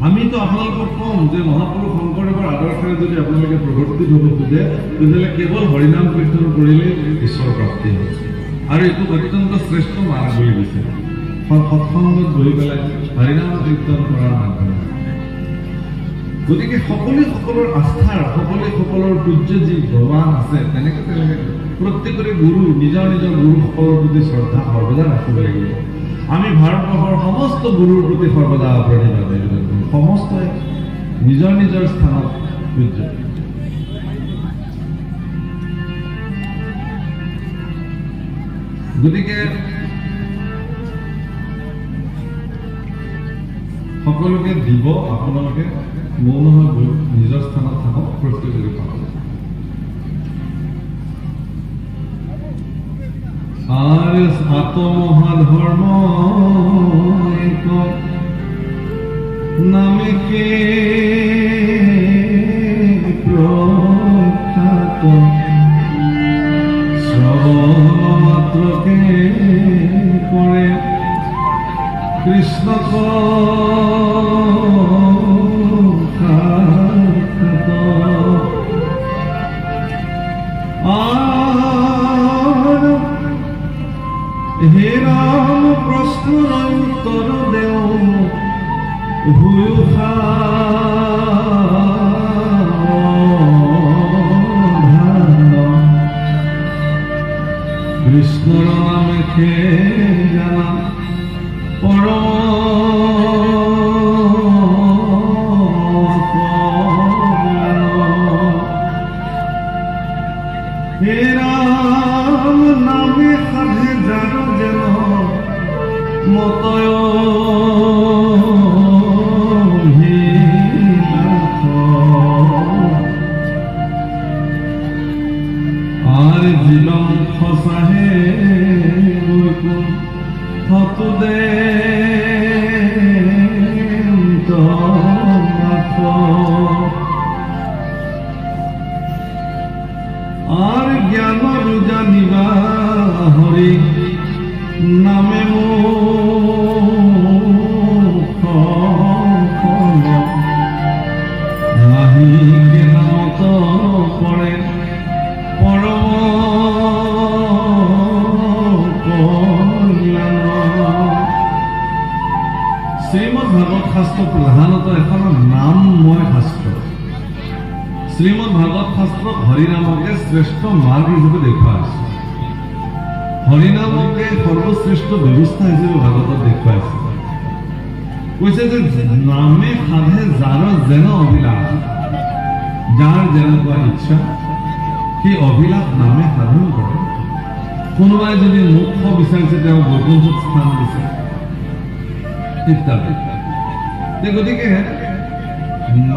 আমিতো আপোনালোকক কম যে মহাপুৰুষ শংকৰদেৱৰ আদৰ্শৰে যদি আপোনালোকে প্ৰৱৰ্তিত হ'ব খোজে, তেতিয়াহ'লে কেৱল হৰিনাম কীৰ্তন কৰিলে ঈশ্বৰ প্ৰাপ্তি হয়। আৰু এইটো অত্যন্ত শ্ৰেষ্ঠ মাৰ্গ বুলি কৈছে, সৎসংগত বহি পেলাই হৰিনাম কীৰ্তন কৰাৰ মাধ্যমে। গতিকে সকলোৰ আস্থাৰ, সকলোৰ পূজ্য যি ভগৱান আছে, তেনেকে প্ৰত্যেকৰে গুৰু, নিজৰ নিজৰ গুৰুসকলৰ প্ৰতি শ্ৰদ্ধা সৰ্বদা ৰাখিব লাগিব। আমি ভাৰতবৰ্ষৰ সমস্ত গুৰুৰ প্ৰতি সৰ্বদা প্ৰণিপাত, সমস্তই নিজৰ নিজৰ স্থানত পূজ্য। গতিকে সকলোকে দিব, আপোনালোকে মৌন হৈ নিজৰ স্থানত থাকক, প্ৰত্যেকৰে পাব। আর আত্মমহাধর্ম নামে কে প্রখ্যাত, শ্রবণ মাত্রকে করে কৃষ্ণ খ্যাত। হে রাম প্রশ্ন উত্তর দেও, ভূয়ুষা কৃষ্ণর নামে খে জানা পরম। হে রাম নামে সাধে জানো যেন মতয় আর জীবন খসাহে হতু দে আর জ্ঞান জানিবা হরি নামে নাহি জ্ঞানত পড়ে পরম কল্যাণ। শ্রীমদ ভাগৱত শাস্ত্ৰ প্ৰধানত এখন নামময় শাস্ত্ৰ। শ্ৰীমদ ভাগৱত শাস্ত্ৰক হৰিনামকে শ্ৰেষ্ঠ মাৰ্গ হিচাপে দেখুওৱা আছে। হৰিনামকে সৰ্বশ্ৰেষ্ঠ ব্যৱস্থা হিচাপে ভাগৱতত দেখুৱাইছে। কৈছে যে নামে সাধে যাৰ যেন অভিলাষ, যাৰ যেনেকুৱা ইচ্ছা সেই অভিলাষ নামে সাধন কৰে। কোনোবাই যদি মোক্ষ বিচাৰিছে, তেওঁ বৈকুণ্ঠত স্থান দিছে ইত্যাদি। গতিকে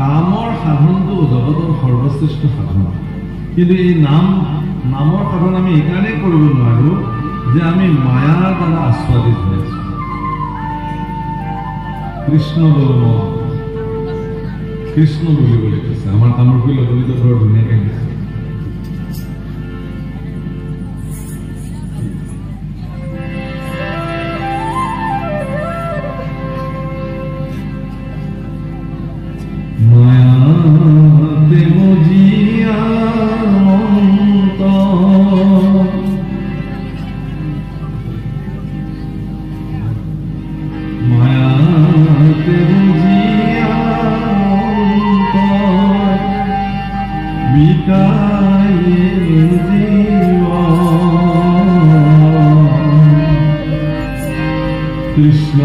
নামৰ সাধনটো জগতৰ সৰ্বশ্ৰেষ্ঠ সাধন। কিন্তু এই নামৰ সাধন আমি এইকাৰণেই কৰিব নোৱাৰো যে আমি মায়াৰ দ্বাৰা আস্বাদিত হৈ আছো। কৃষ্ণ বলব, কৃষ্ণ বুলিবলৈ কৈছে। আমাৰ কামৰূপী ললিত বৰ ধুনীয়াকৈ দিছে। মায়াতে মজিয়া মন্ত, মায়াতে মজিয়া মন্ত, বিকায় জীব কৃষ্ণ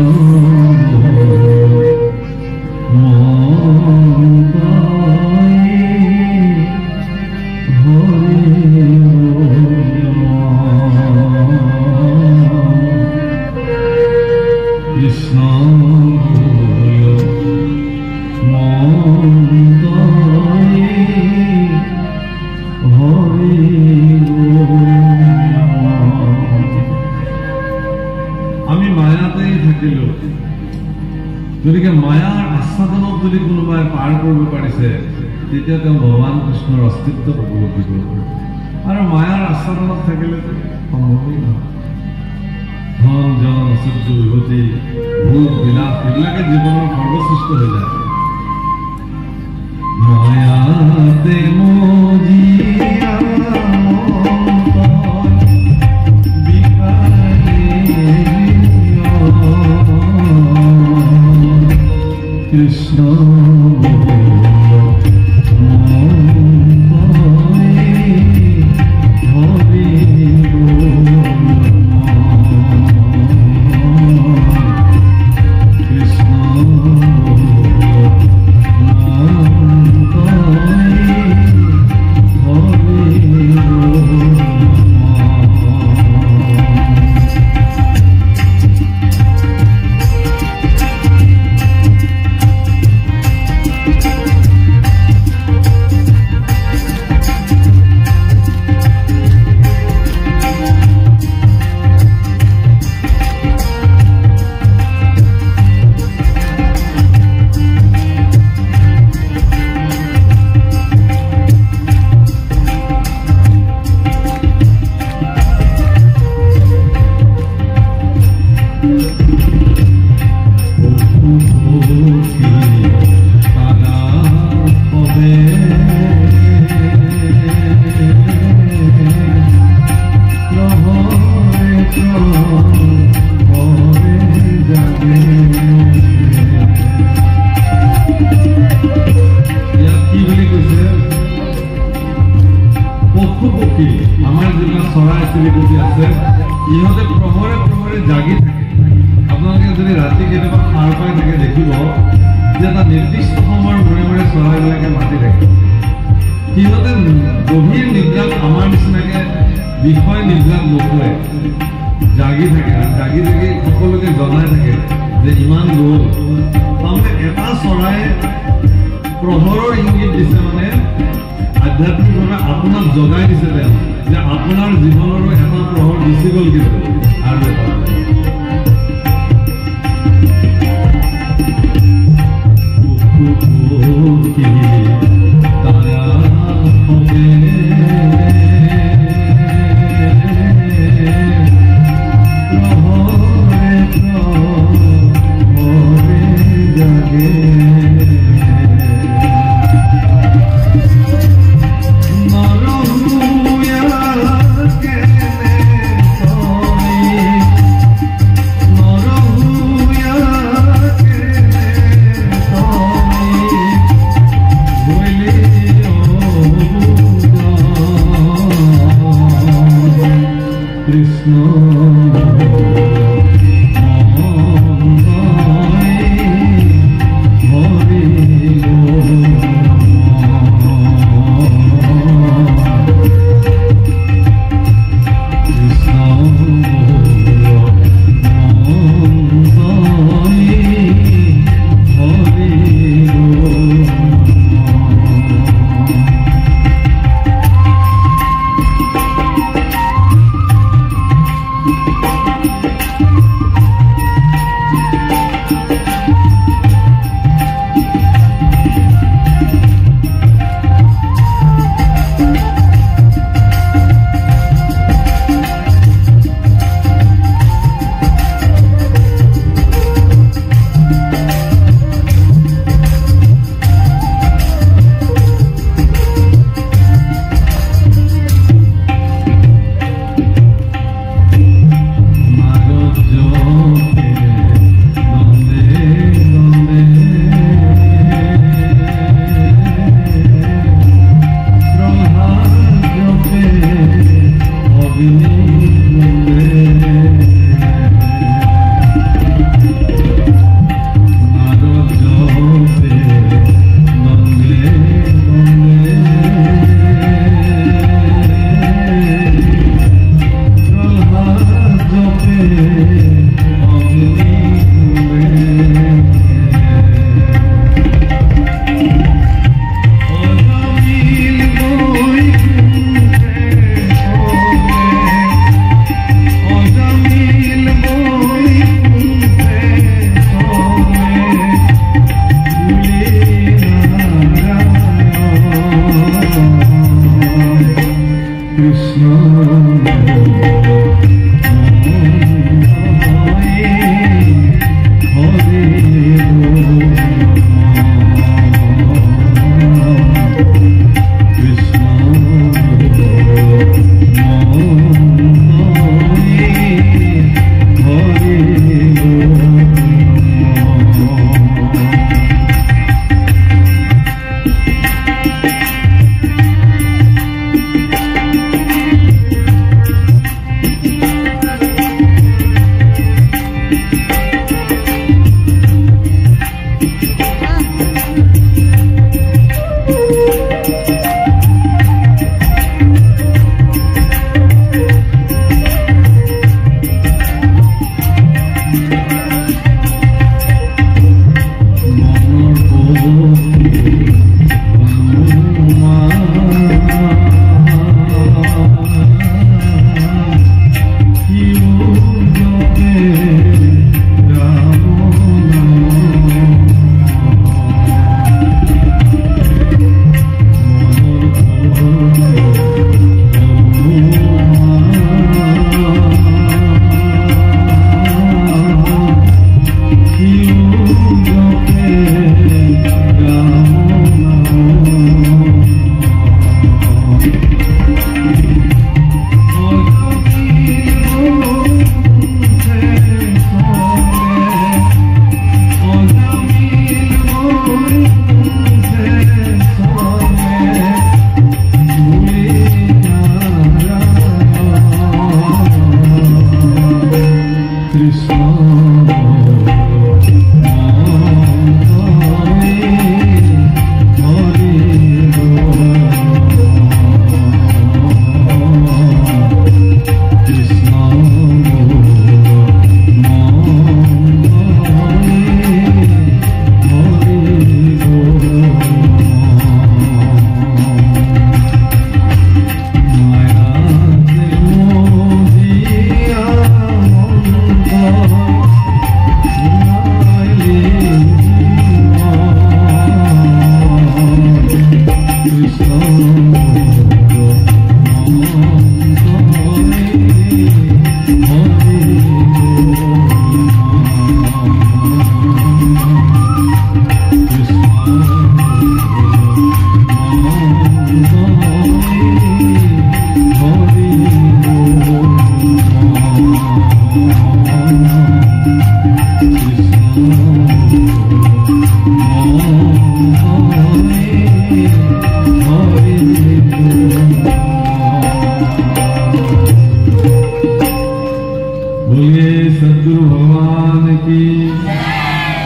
আমি মায়াৰ আস্বাদনক যদি কোনোবাই পাৰ কৰিব পাৰিছে তেতিয়া তেওঁ ভগৱান কৃষ্ণৰ অস্তিত্ব উপলব্ধি কৰিব। আৰু মায়াৰ আস্বাদনত থাকিলে সম্ভৱেই নহয়। ধন জন ঐশ্বৰ্য বিভূতি ভোগ বিলাস এইবিলাকে জীৱনৰ সৰ্বশ্ৰেষ্ঠ হৈ যায়। মায়াতে মজিয়া কৃষ্ণ ইহঁতে প্ৰহৰে প্ৰহৰে জাগি থাকে। আপোনালোকে যদি ৰাতি কেতিয়াবা সাৰ পাই থাকে দেখিব যে এটা নিৰ্দিষ্ট সময়ৰ মূৰে মূৰে চৰাইবিলাকে মাতি থাকে। সিহঁতে গভীৰ নিদ্ৰাত আমাৰ নিচিনাকে বিষয় নিদ্ৰাত নুশুৱে, জাগি থাকে। আৰু জাগি থাকি সকলোকে জনাই থাকে যে ইমান গ'ল। তাৰমানে এটা চৰাই প্ৰহৰৰ ইংগিত দিছে, মানে আধ্যাত্মিকভাৱে আপোনাক জগাই দিছে তেওঁ যে আপোনাৰ জীৱনৰো এটা প্ৰহৰ গুচি গ'ল কিন্তু আৰু এটা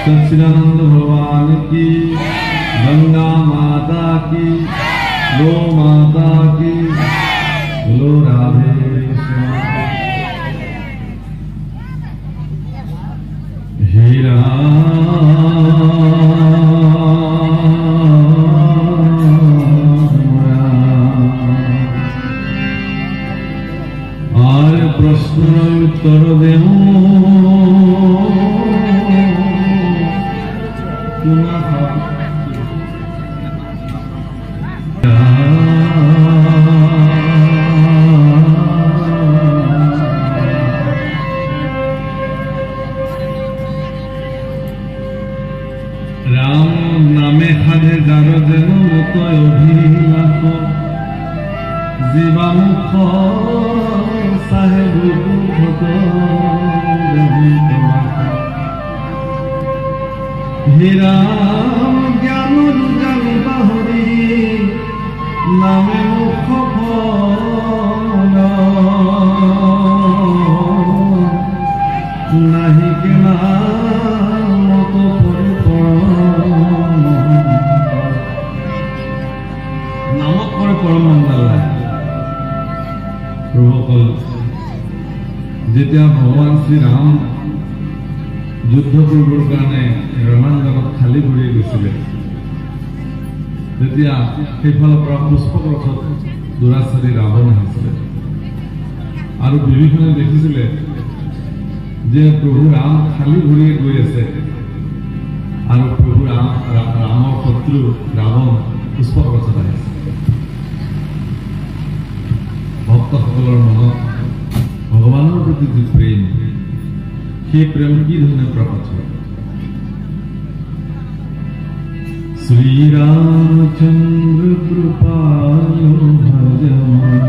सच्चिदानंद भगवान की, गंगा माता की, गो माता की, बोलो राधे कृष्ण। हीरा আর প্রশ্নের উত্তর দেব রাম নামে খাদে যার যেন মতো অভিলাষ জীবামুখ সাহেব হীরাম জ্ঞান জান বাহরি নামে মুখ নাহি কেনা মতো নামত পরে পরম মঙ্গল প্ৰভুসকল, যেতিয়া ভগৱান শ্ৰীৰাম যুদ্ধ কৰিবৰ কাৰণে ৰণাংগনত খালী ভৰি গৈছিলে, তেতিয়া সেইফালৰ পৰা পুষ্পক ৰথত দুৰাচাৰী ৰাৱণ আহিছিলে আৰু বিভীষণে দেখিছিলে যে প্ৰভু ৰাম খালী ভৰিয়ে গৈ আছে আৰু প্ৰভু ৰামৰ শত্ৰু ৰাৱণ পুষ্পক ৰথত আহিছে। ভক্তসকলৰ মনত ভগৱানৰ প্ৰতি যি প্ৰেম, সেই প্ৰেম কি ধৰণে প্ৰকাশ হয়? শ্ৰীৰামচন্দ্ৰ কৃপালো ভজমান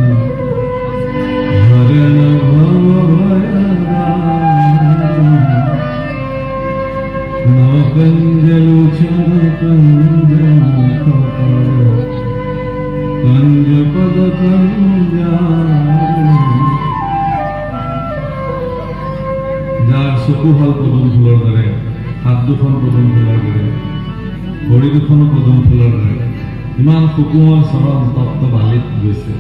হৰণ ভৱ নকঞ্জলোচন কঞ্জমুখ কঞ্জপদ কঞ্জাৰ, যাৰ চকু হল পদুম ফুলৰ দৰে, হাত দুখন পদুম ফুলৰ দৰে, ভৰি দুখনো পদুম ফুলৰ দৰে, ইমান সুকুমাৰ চৰণ তপ্ত বালিত গৈছে।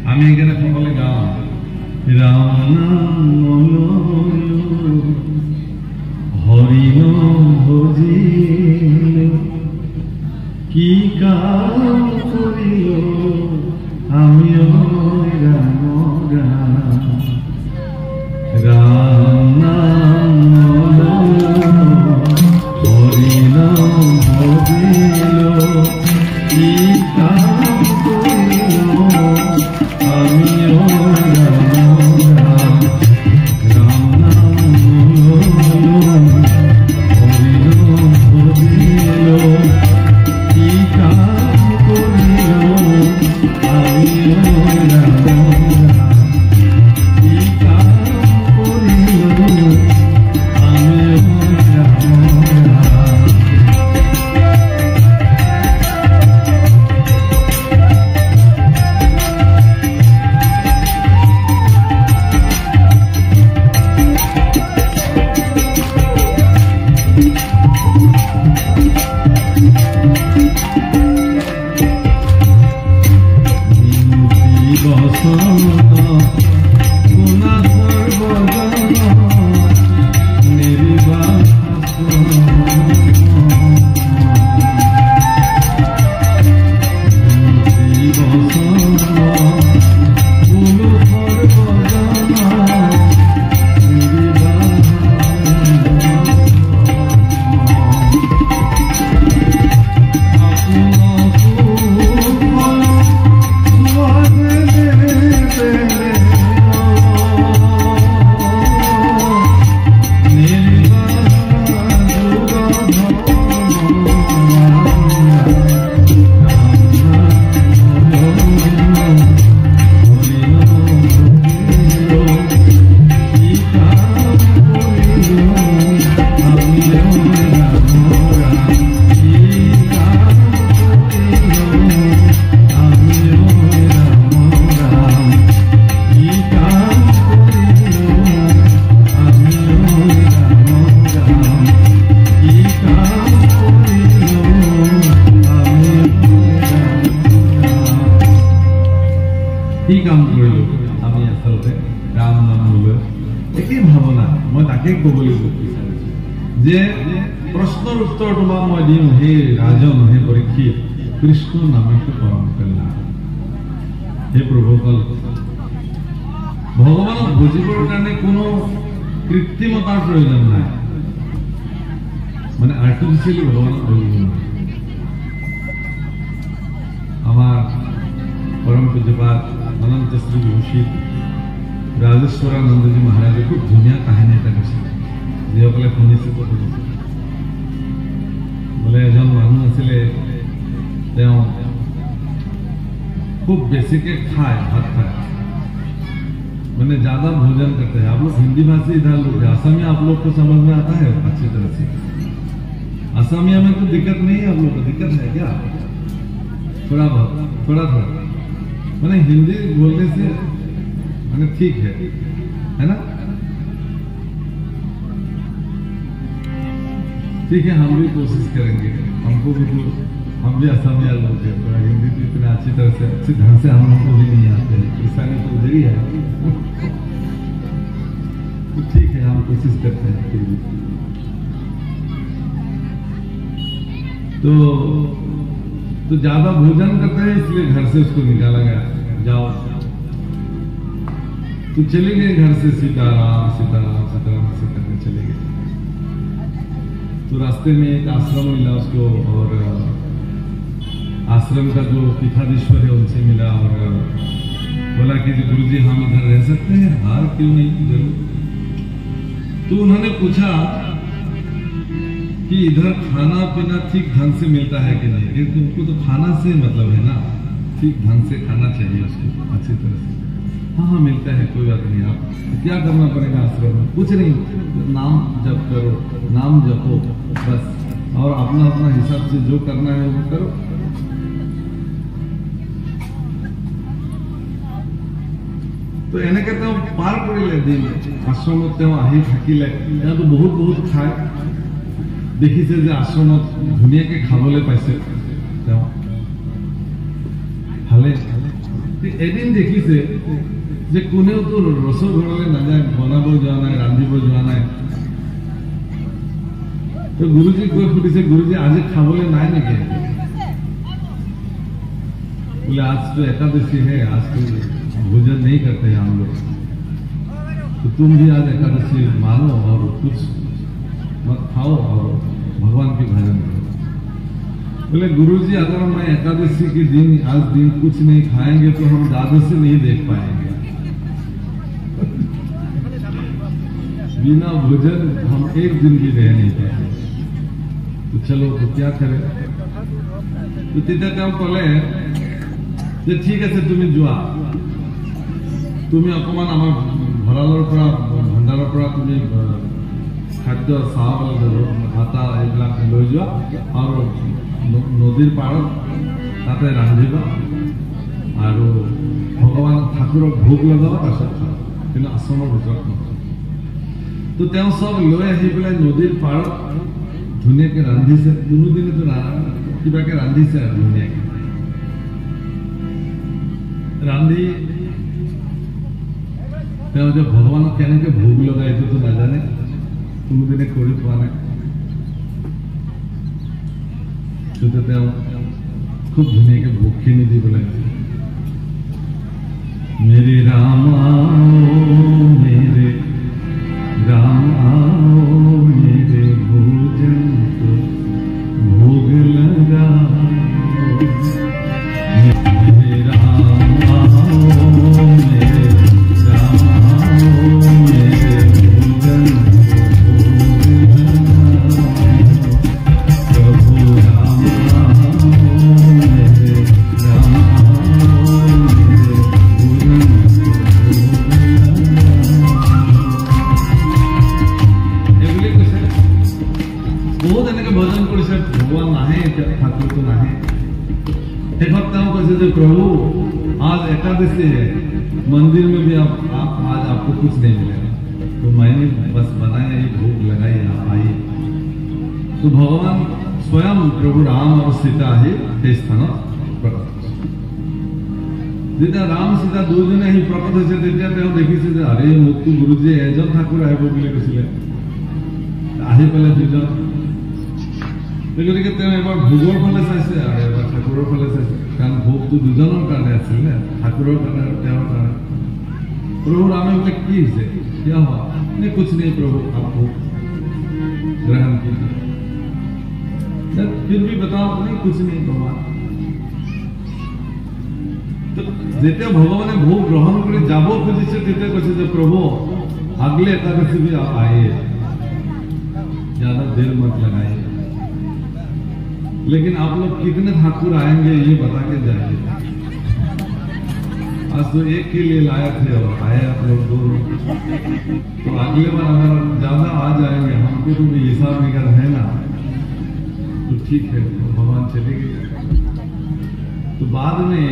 আমি এখানে সকলে গাও রাম নাম হরি নাম ভজিল কি কাম করিল আমি রাম রাম রাম নাম হরি নাম ভজিল কি কাম করিল আমি যে প্রশ্নের উত্তর তোমাক মই দিম হে রাজন হে পরীক্ষিত কৃষ্ণ নামে পরম কল্যাণ হে প্ৰভুকল ভগৱানক বুজিবৰ কাৰণে কোনো কৃত্ৰিমতাৰ প্ৰয়োজন নাই মানে আৰ্টিফিচিয়েলি ভগৱানক বুজিব নোৱাৰে আমাৰ পৰম পূজ্যপাত অনন্ত শ্ৰী বিভূষিত ৰাজেশ্বৰানন্দজী মহাৰাজে খুব ধুনীয়া কাহিনী এটা কৈছিল যিসকলে শুনিছে বোলে এজন মানুহ আছিলে তেওঁ खूब बेसिक खाए भात खाए मैंने ज्यादा भोजन करते हैं आप लोग हिंदी भाषी इधर लोग असमिया आप लोग को समझ में आता है अच्छी तरह से असमिया में तो दिक्कत नहीं है आप लोग को दिक्कत है क्या थोड़ा बहुत थोड़ा मैंने हिंदी बोलने से मैंने ठीक है ना ठीक है हम भी कोशिश करेंगे हमको भी हम भी असमिया लोग हैं थोड़ा हिंदी तो इतना अच्छी तरह से अच्छे ढंग से हम लोग को भी नहीं आते हैं ईसानी तो उधर ही है तो ठीक है हम कोशिश करते हैं फिर भी तो ज्यादा भोजन करते हैं इसलिए घर से उसको निकाला गया जाओ तो चले गए घर से सीताराम सीताराम सीताराम से करके चले गए तो रास्ते में एक आश्रम मिला उसको और आश्रम का जो पीठाधीश्वर है उनसे मिला और बोला कि गुरुजी हम इधर रह सकते हैं हार क्यों नहीं जरूर तो उन्होंने पूछा कि इधर खाना पीना ठीक ढंग से मिलता है कि नहीं क्योंकि उनको तो खाना से मतलब है ना ठीक ढंग से खाना चाहिए उसको अच्छी तरह से हाँ मिलता है कोई बात नहीं आप क्या करना पड़ेगा आश्रम में कुछ नहीं नाम जप करो नाम जपो बस और अपना अपना हिसाब से जो करना है वो करो तो एने कहते हैं पार पड़े दिन आश्रमत आही থাকিলে तो बहुत बहुत खाए देखिसे जे आश्रमत धुनियाके खाबले पाइছে भाले এদিন দেখিছে যে কোনেও তো ৰসৰ ঘৰলৈ নাযায়, বনাব যোৱা নাই, ৰান্ধিব যোৱা নাই। তো গুৰুজীক গৈ সুধিছে, গুৰুজী আজি খাবলৈ নাই নেকি? बोले आज तो एकादशी है, आज तो भोजन नहीं करते हम लोग, तो तुम भी आज एकादशी मानो और कुछ मत खाओ और भगवान के भजन करो। बोले गुरुजी अगर मैं एकादशी के दिन आज दिन कुछ नहीं खाएंगे तो हम द्वादशी नहीं देख पाएंगे। बिना भोजन हम एक दिन भी रह नहीं पाएंगे। तो चलो तो क्या करें? तो तिथे তেওঁ কলে যে ঠিক আছে তুমি যোৱা, তুমি অকমান আমাৰ ভঁৰালৰ পৰা ভাণ্ডাৰৰ পৰা তুমি খাদ্য চাউল আটা এইবিলাক লৈ যোৱা আৰু নদীৰ পাৰত তাতে ৰান্ধিবা আৰু ভগৱান ঠাকুৰক ভোগ লগাবা, তাৰপিছত খাবা, কিন্তু আশ্ৰমৰ ভিতৰত নহয়। তো তেওঁ চব লৈ আহি পেলাই নদীৰ পাৰত ধুনীয়াকে ৰান্ধিছে, কোনোদিনেতো কিবাকে ৰান্ধিছে আৰু ধুনীয়াকে ৰান্ধি তেওঁ যে ভগৱানক কেনেকে ভোগ লগাই এইটোতো নাজানে, কোনোদিনে কৰি পোৱা নাই। কিন্তু তেওঁ খুব ধুনীয়াকে ভোগখিনি দি পেলাই मेरे राम आओ मेरे राम आओ मेरे भोजन को भोग लगाओ, मेरे राम आओ मेरे राम आओ मेरे भोजन को भोग लगाओ, प्रभु राम आओ मेरे राम आओ बहुत এনেকে ভজন কৰিছে, ভগৱান নাহে, ঠাকুৰটো নাহে। শেষত তেওঁ কৈছে যে प्रभु आज एकादशी है, मंदिर में भी आज आपको कुछ नहीं मिलेगा, तो मैंने बस बनाया ये भोग लगाई, आप आइए। तो भगवान स्वयं प्रभु राम और सीता ही সেই স্থানত প্ৰকট হৈছে। যেতিয়া ৰাম সীতা দুজনে আহি প্ৰকট হৈছে তেতিয়া তেওঁ দেখিছে যে আৰে মোকতো গুৰুজীয়ে এজন ঠাকুৰ আহিব বুলি কৈছিলে, আহি পেলাই দুজন। গতিকে তেওঁ এবাৰ ভোগৰ ফালে চাইছে আৰু এবাৰ ঠাকুৰৰ ফালে চাইছে, কাৰণ ভোগটো দুজনৰ কাৰণে আছিল নে, ঠাকুৰৰ কাৰণে আৰু তেওঁৰ কাৰণে। প্ৰভু ৰামে বোলে কি হৈছে, কিয় হোৱা নে? কুছ নেই প্ৰভু, आप भोग ग्रहण कीजिए। फिर भी बताओ, नहीं कुछ नहीं भगवान। যেতিয়া ভগৱানে ভোগ গ্ৰহণ কৰি যাব খুজিছে তেতিয়া কৈছে যে প্ৰভু আগলে एकादशी भी आप आइए, ज्यादा देर मत लगाइए, लेकिन आप लोग कितने ठाकुर आएंगे ये बता के जाइए। आज तो एक के लिए लाए थे और आए आप लोग दो, तो अगले बार अगर ज्यादा आ जाएंगे हमको तो भी हिसाब निकल है ना, तो ठीक है, तो भगवान चले गए। तो बाद में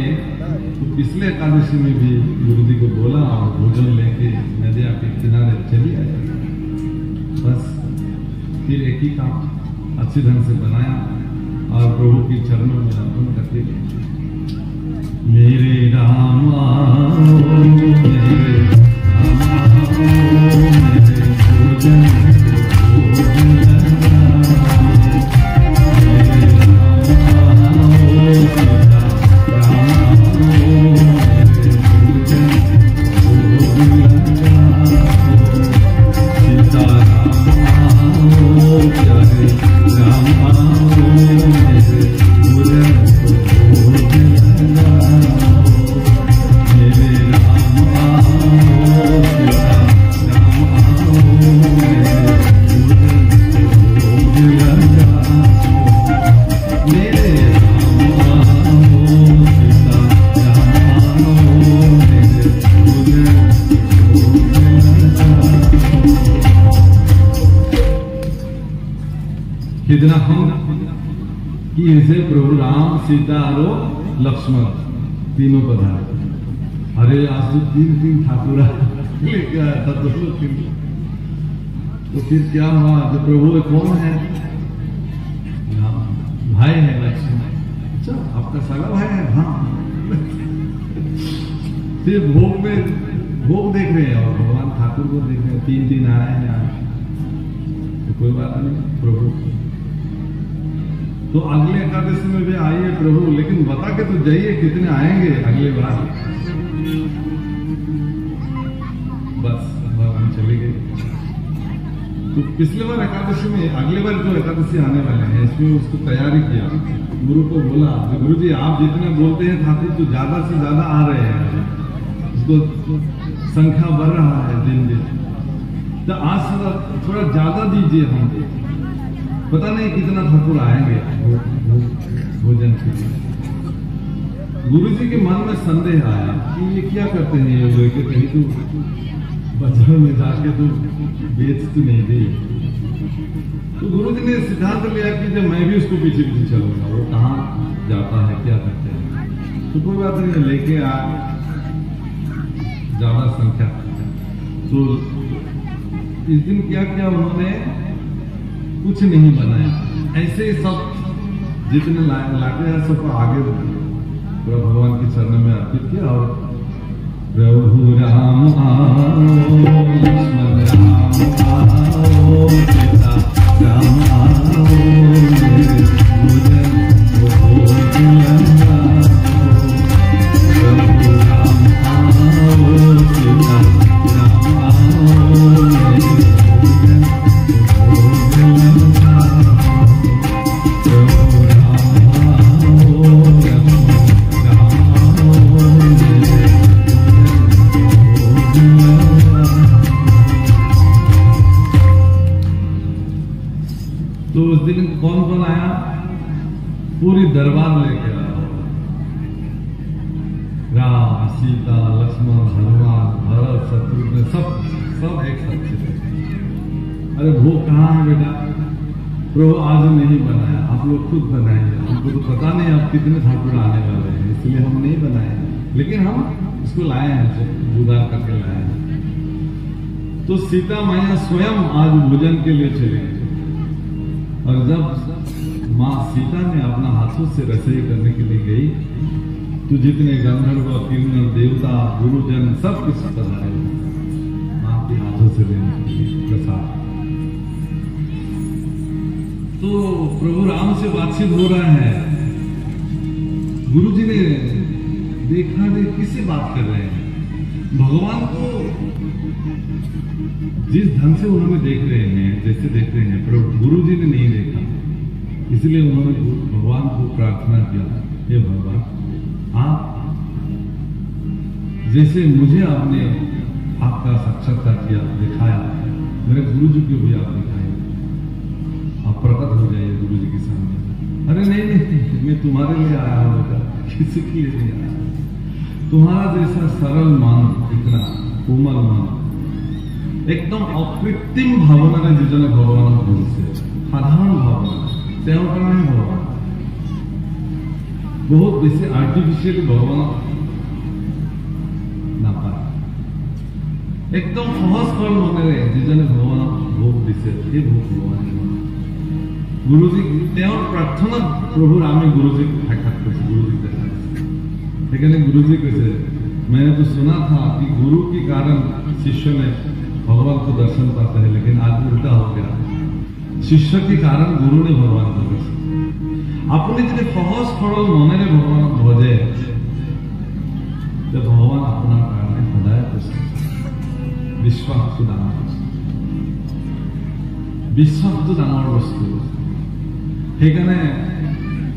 तो पिछले एकादशी में भी गुरु जी को बोला और भोजन लेके नदिया के किनारे चली आई। बस फिर एक ही काम अच्छी ढंग से बनाया और प्रभु की चरणों में अर्पण करके मेरे राम आओ मेरे राम आओ मेरे भोजन को भोग लगाओ, मेरे राम आओ सीता राम आओ मेरे भोजन को भोग लगाओ, सीता राम आओ प्यारे राम आओ मेरे भोजन को भोग लगाओ, मेरे राम आओ सीता राम आओ मेरे भोजन को भोग लगाओ, मेरे राम आओ सीता राम आओ मेरे भोजन को भोग लगाओ। সিদিনাখন কি হৈছে, প্ৰভু ৰাম সীতা আৰু লক্ষ্মণ तीनों पधारे। अरे आज तो तीन ठाकुर लेके आया था दोनों तीन, तो फिर क्या हुआ, जो प्रभु कौन है? भाई है लक्ष्मण। अच्छा आपका सगा भाई है? हाँ। सिर्फ भोग में भोग देख रहे हैं और भगवान ठाकुर को देख रहे हैं। 3 आ रहे हैं आज, तो कोई बात नहीं प्रभु, तो अगले एकादशी में भी आइए प्रभु, लेकिन बता के तो जाइए कितने आएंगे अगले बार। बस भगवान चले गए। तो पिछले बार एकादशी में, अगले बार जो एकादशी आने वाले हैं इसमें उसको तैयारी किया, गुरु को बोला गुरु जी आप जितने बोलते हैं ठाकुर तो ज्यादा से ज्यादा आ रहे हैं, उसको संख्या बढ़ रहा है दिन दिन, तो आज थोड़ा ज्यादा दीजिए हमको, पता नहीं कितना ठाकुर आएंगे भोजन के लिए। गुरु जी के मन में संदेह आया कि ये क्या करते हैं ये लोग, कहीं तो बाजार में जाके तो बेच तो नहीं दे। तो गुरु जी ने सिद्धांत लिया कि जब मैं भी उसको पीछे पीछे चलूंगा, वो कहाँ जाता है क्या करते हैं, तो कोई बात नहीं लेके आ ज्यादा संख्या। तो इस दिन क्या किया उन्होंने, कुछ नहीं बनाया, ऐसे ही सब जितने लाके हैं सबको आगे भगवान के चरणों में अर्पित किया। और प्रभु राम आओ, लक्ष्मण राम आओ, सीता राम आओ, भोजन भोजन प्रभु राम आओ, सीता राम आओ, भोजन भोजन प्रभु राम आओ, तो उस दिन कौन कौन आया, पूरी दरबार लेके आया, राम सीता लक्ष्मण हनुमान भरत शत्रुघ्न सब एक साथ थे। अरे भोग कहाँ है बेटा, प्रभु आज नहीं बनाया, आप लोग खुद बनाएंगे, हमको तो पता नहीं आप कितने ठाकुर आने वाले हैं, इसलिए हम नहीं बनाए, लेकिन हम इसको लाए हैं, जुगाड़ करके लाए हैं। तो सीता मैया स्वयं आज भोजन के लिए चले गए। और जब माँ सीता ने अपना हाथों से रसोई करने के लिए गई, तो जितने गंधर्व किन्नर देवता गुरुजन सब कुछ पधारे माँ के हाथों से लेने के लिए प्रसाद। तो प्रभु राम से बातचीत हो रहा है, गुरु जी ने देखा नहीं किससे बात कर रहे हैं, भगवान को जिस ढंग से उन्होंने देख रहे हैं, जैसे देख रहे हैं, प्रभु गुरु जी ने नहीं देखा, इसलिए उन्होंने भगवान को प्रार्थना किया, हे भगवान आप जैसे मुझे आपने आपका साक्षात्कार किया दिखाया, मेरे गुरु जी को भी आप दिखाए, आप प्रकट हो जाइए गुरु जी के सामने। अरे नहीं, मैं तुम्हारे लिए आया हूं बेटा, किसी के लिए नहीं आया, तुम्हारा जैसा सरल मन, इतना कोमल मन, एकदम अकृत्रिम भावना जिजने भगवान बोलते, साधारण भावना भगवान बहुत बेसी आर्टिफिशियल भगवान ना पाए, एकदम सहज सरल मनेरे जिजने भगवान भोग दिसे, ये भोग भगवान गुरुजी प्रार्थना प्रभु रामे गुरुजी को साक्षात कर, गुरुजी देखा, गुरुजी कैसे, मैंने तो सुना था कि गुरु के कारण शिष्य में भगवान को दर्शन पाते हैं, लेकिन आज उल्टा हो गया, शिष्य के कारण गुरु ने भगवान को दर्शन। अपने जितने सहज सरल मनेरे भगवान भजे, तो भगवान अपना कारण सदाय विश्वास तो डाঙर बस्तु, সেইখানে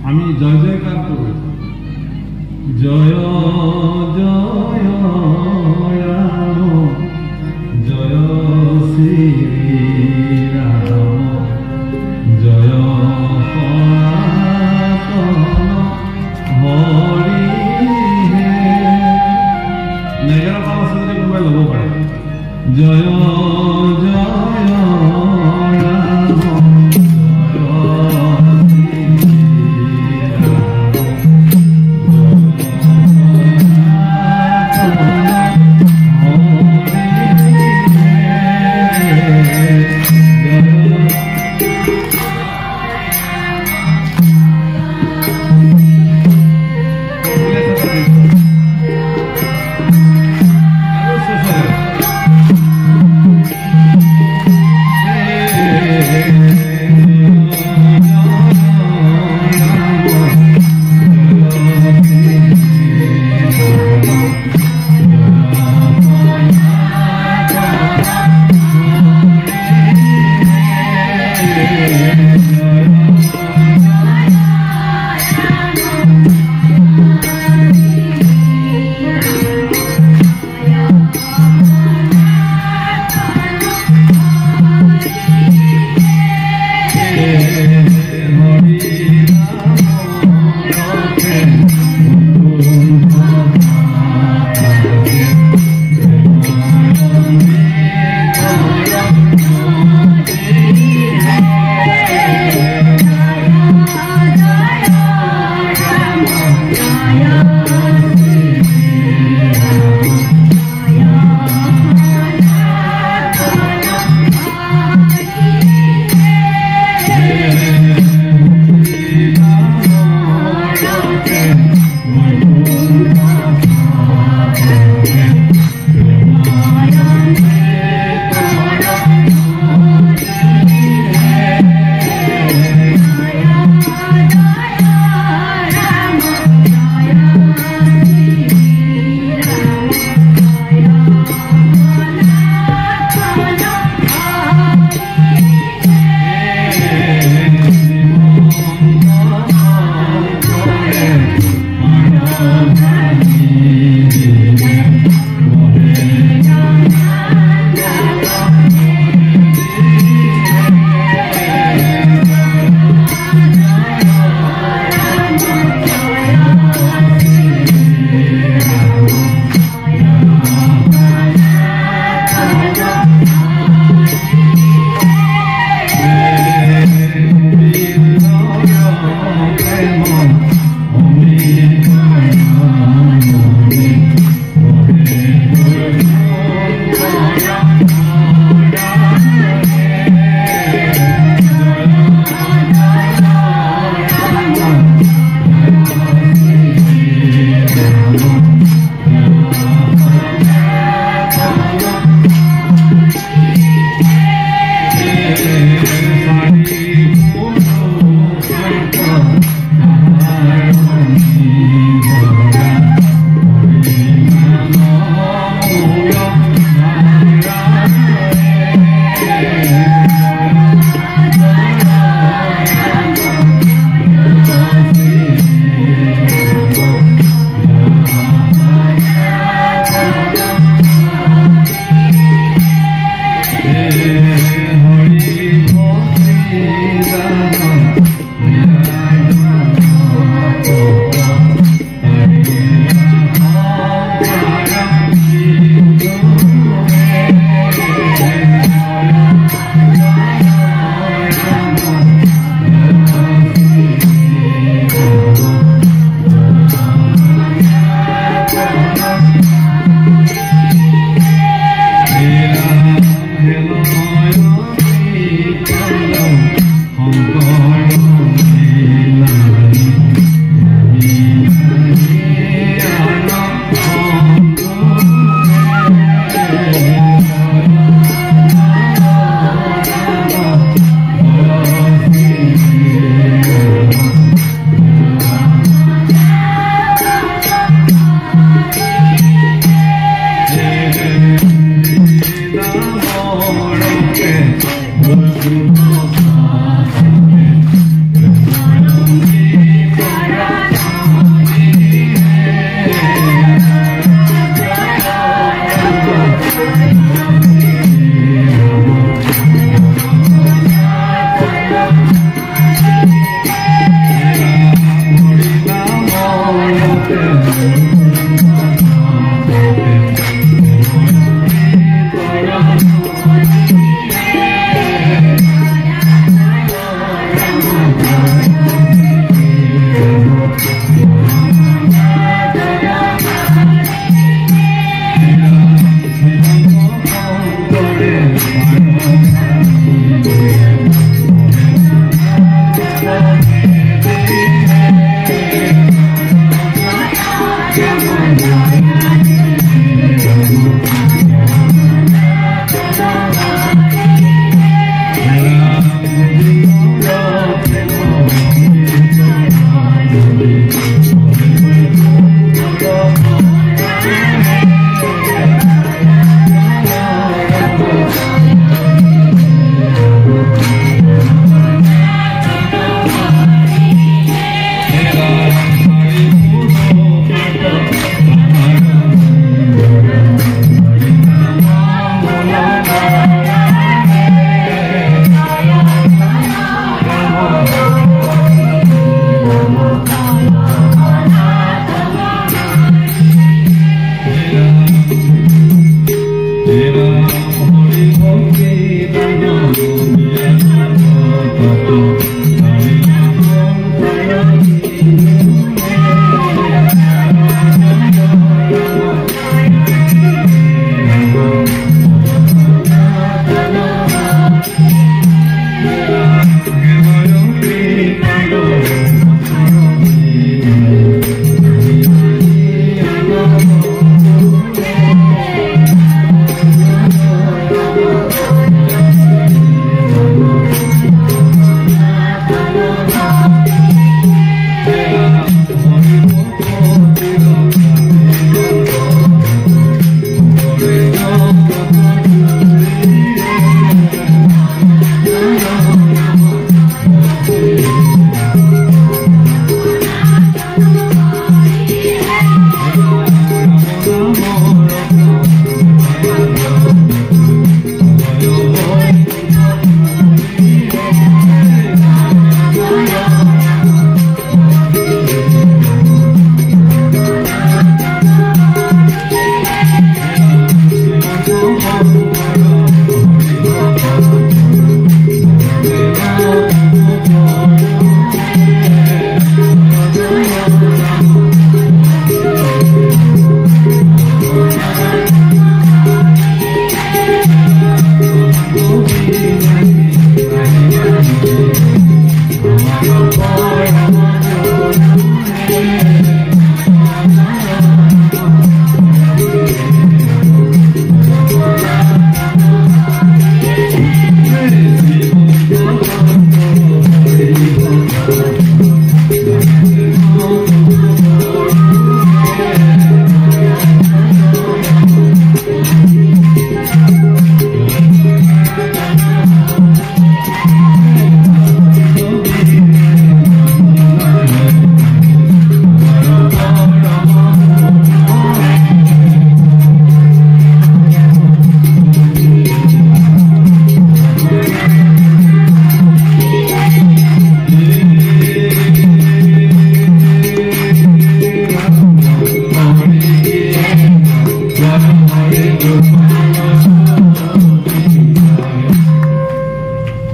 আমি জয় জয়কার করব, জয় জয় রাম জয় শ্রী রাম জয় হরি হে, নেগারা পাওয়া সাথে কোথায় লব পারে, জয় জয়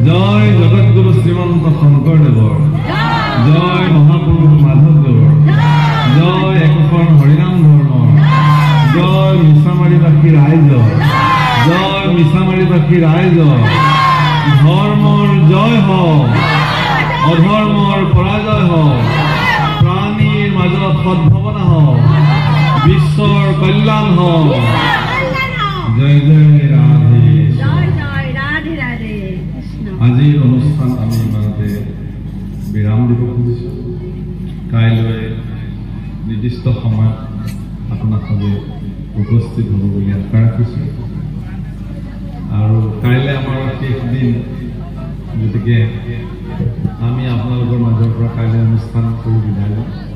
জয় জগৎগুরু শ্রীমন্ত শঙ্কৰদেৱৰ জয় মহাপুৰুষ মাধৱদেৱৰ জয় একশৰণ হৰিনাম ধৰ্মৰ জয় মিছামাৰীবাসী ৰাইজৰ জয় মিছামাৰীবাসী ৰাইজৰ ধৰ্মৰ জয় হওক অধৰ্মৰ পৰাজয় হওক প্ৰাণীৰ মাজত সদ্ভাৱনা হওক বিশ্বৰ কল্যাণ হওক জয় জয় ৰাধে আজিৰ অনুষ্ঠান আমি ইমানতে বিৰাম দিব খুজিছোঁ কাইলৈ নিৰ্দিষ্ট সময়ত আপোনাক সবে উপস্থিত হ'ব বুলি আশা ৰাখিছোঁ আৰু কাইলৈ আমাৰ শেষ দিন গতিকে আমি আপোনালোকৰ মাজৰ পৰা কাইলৈ অনুষ্ঠান কৰি বিদায় লওঁ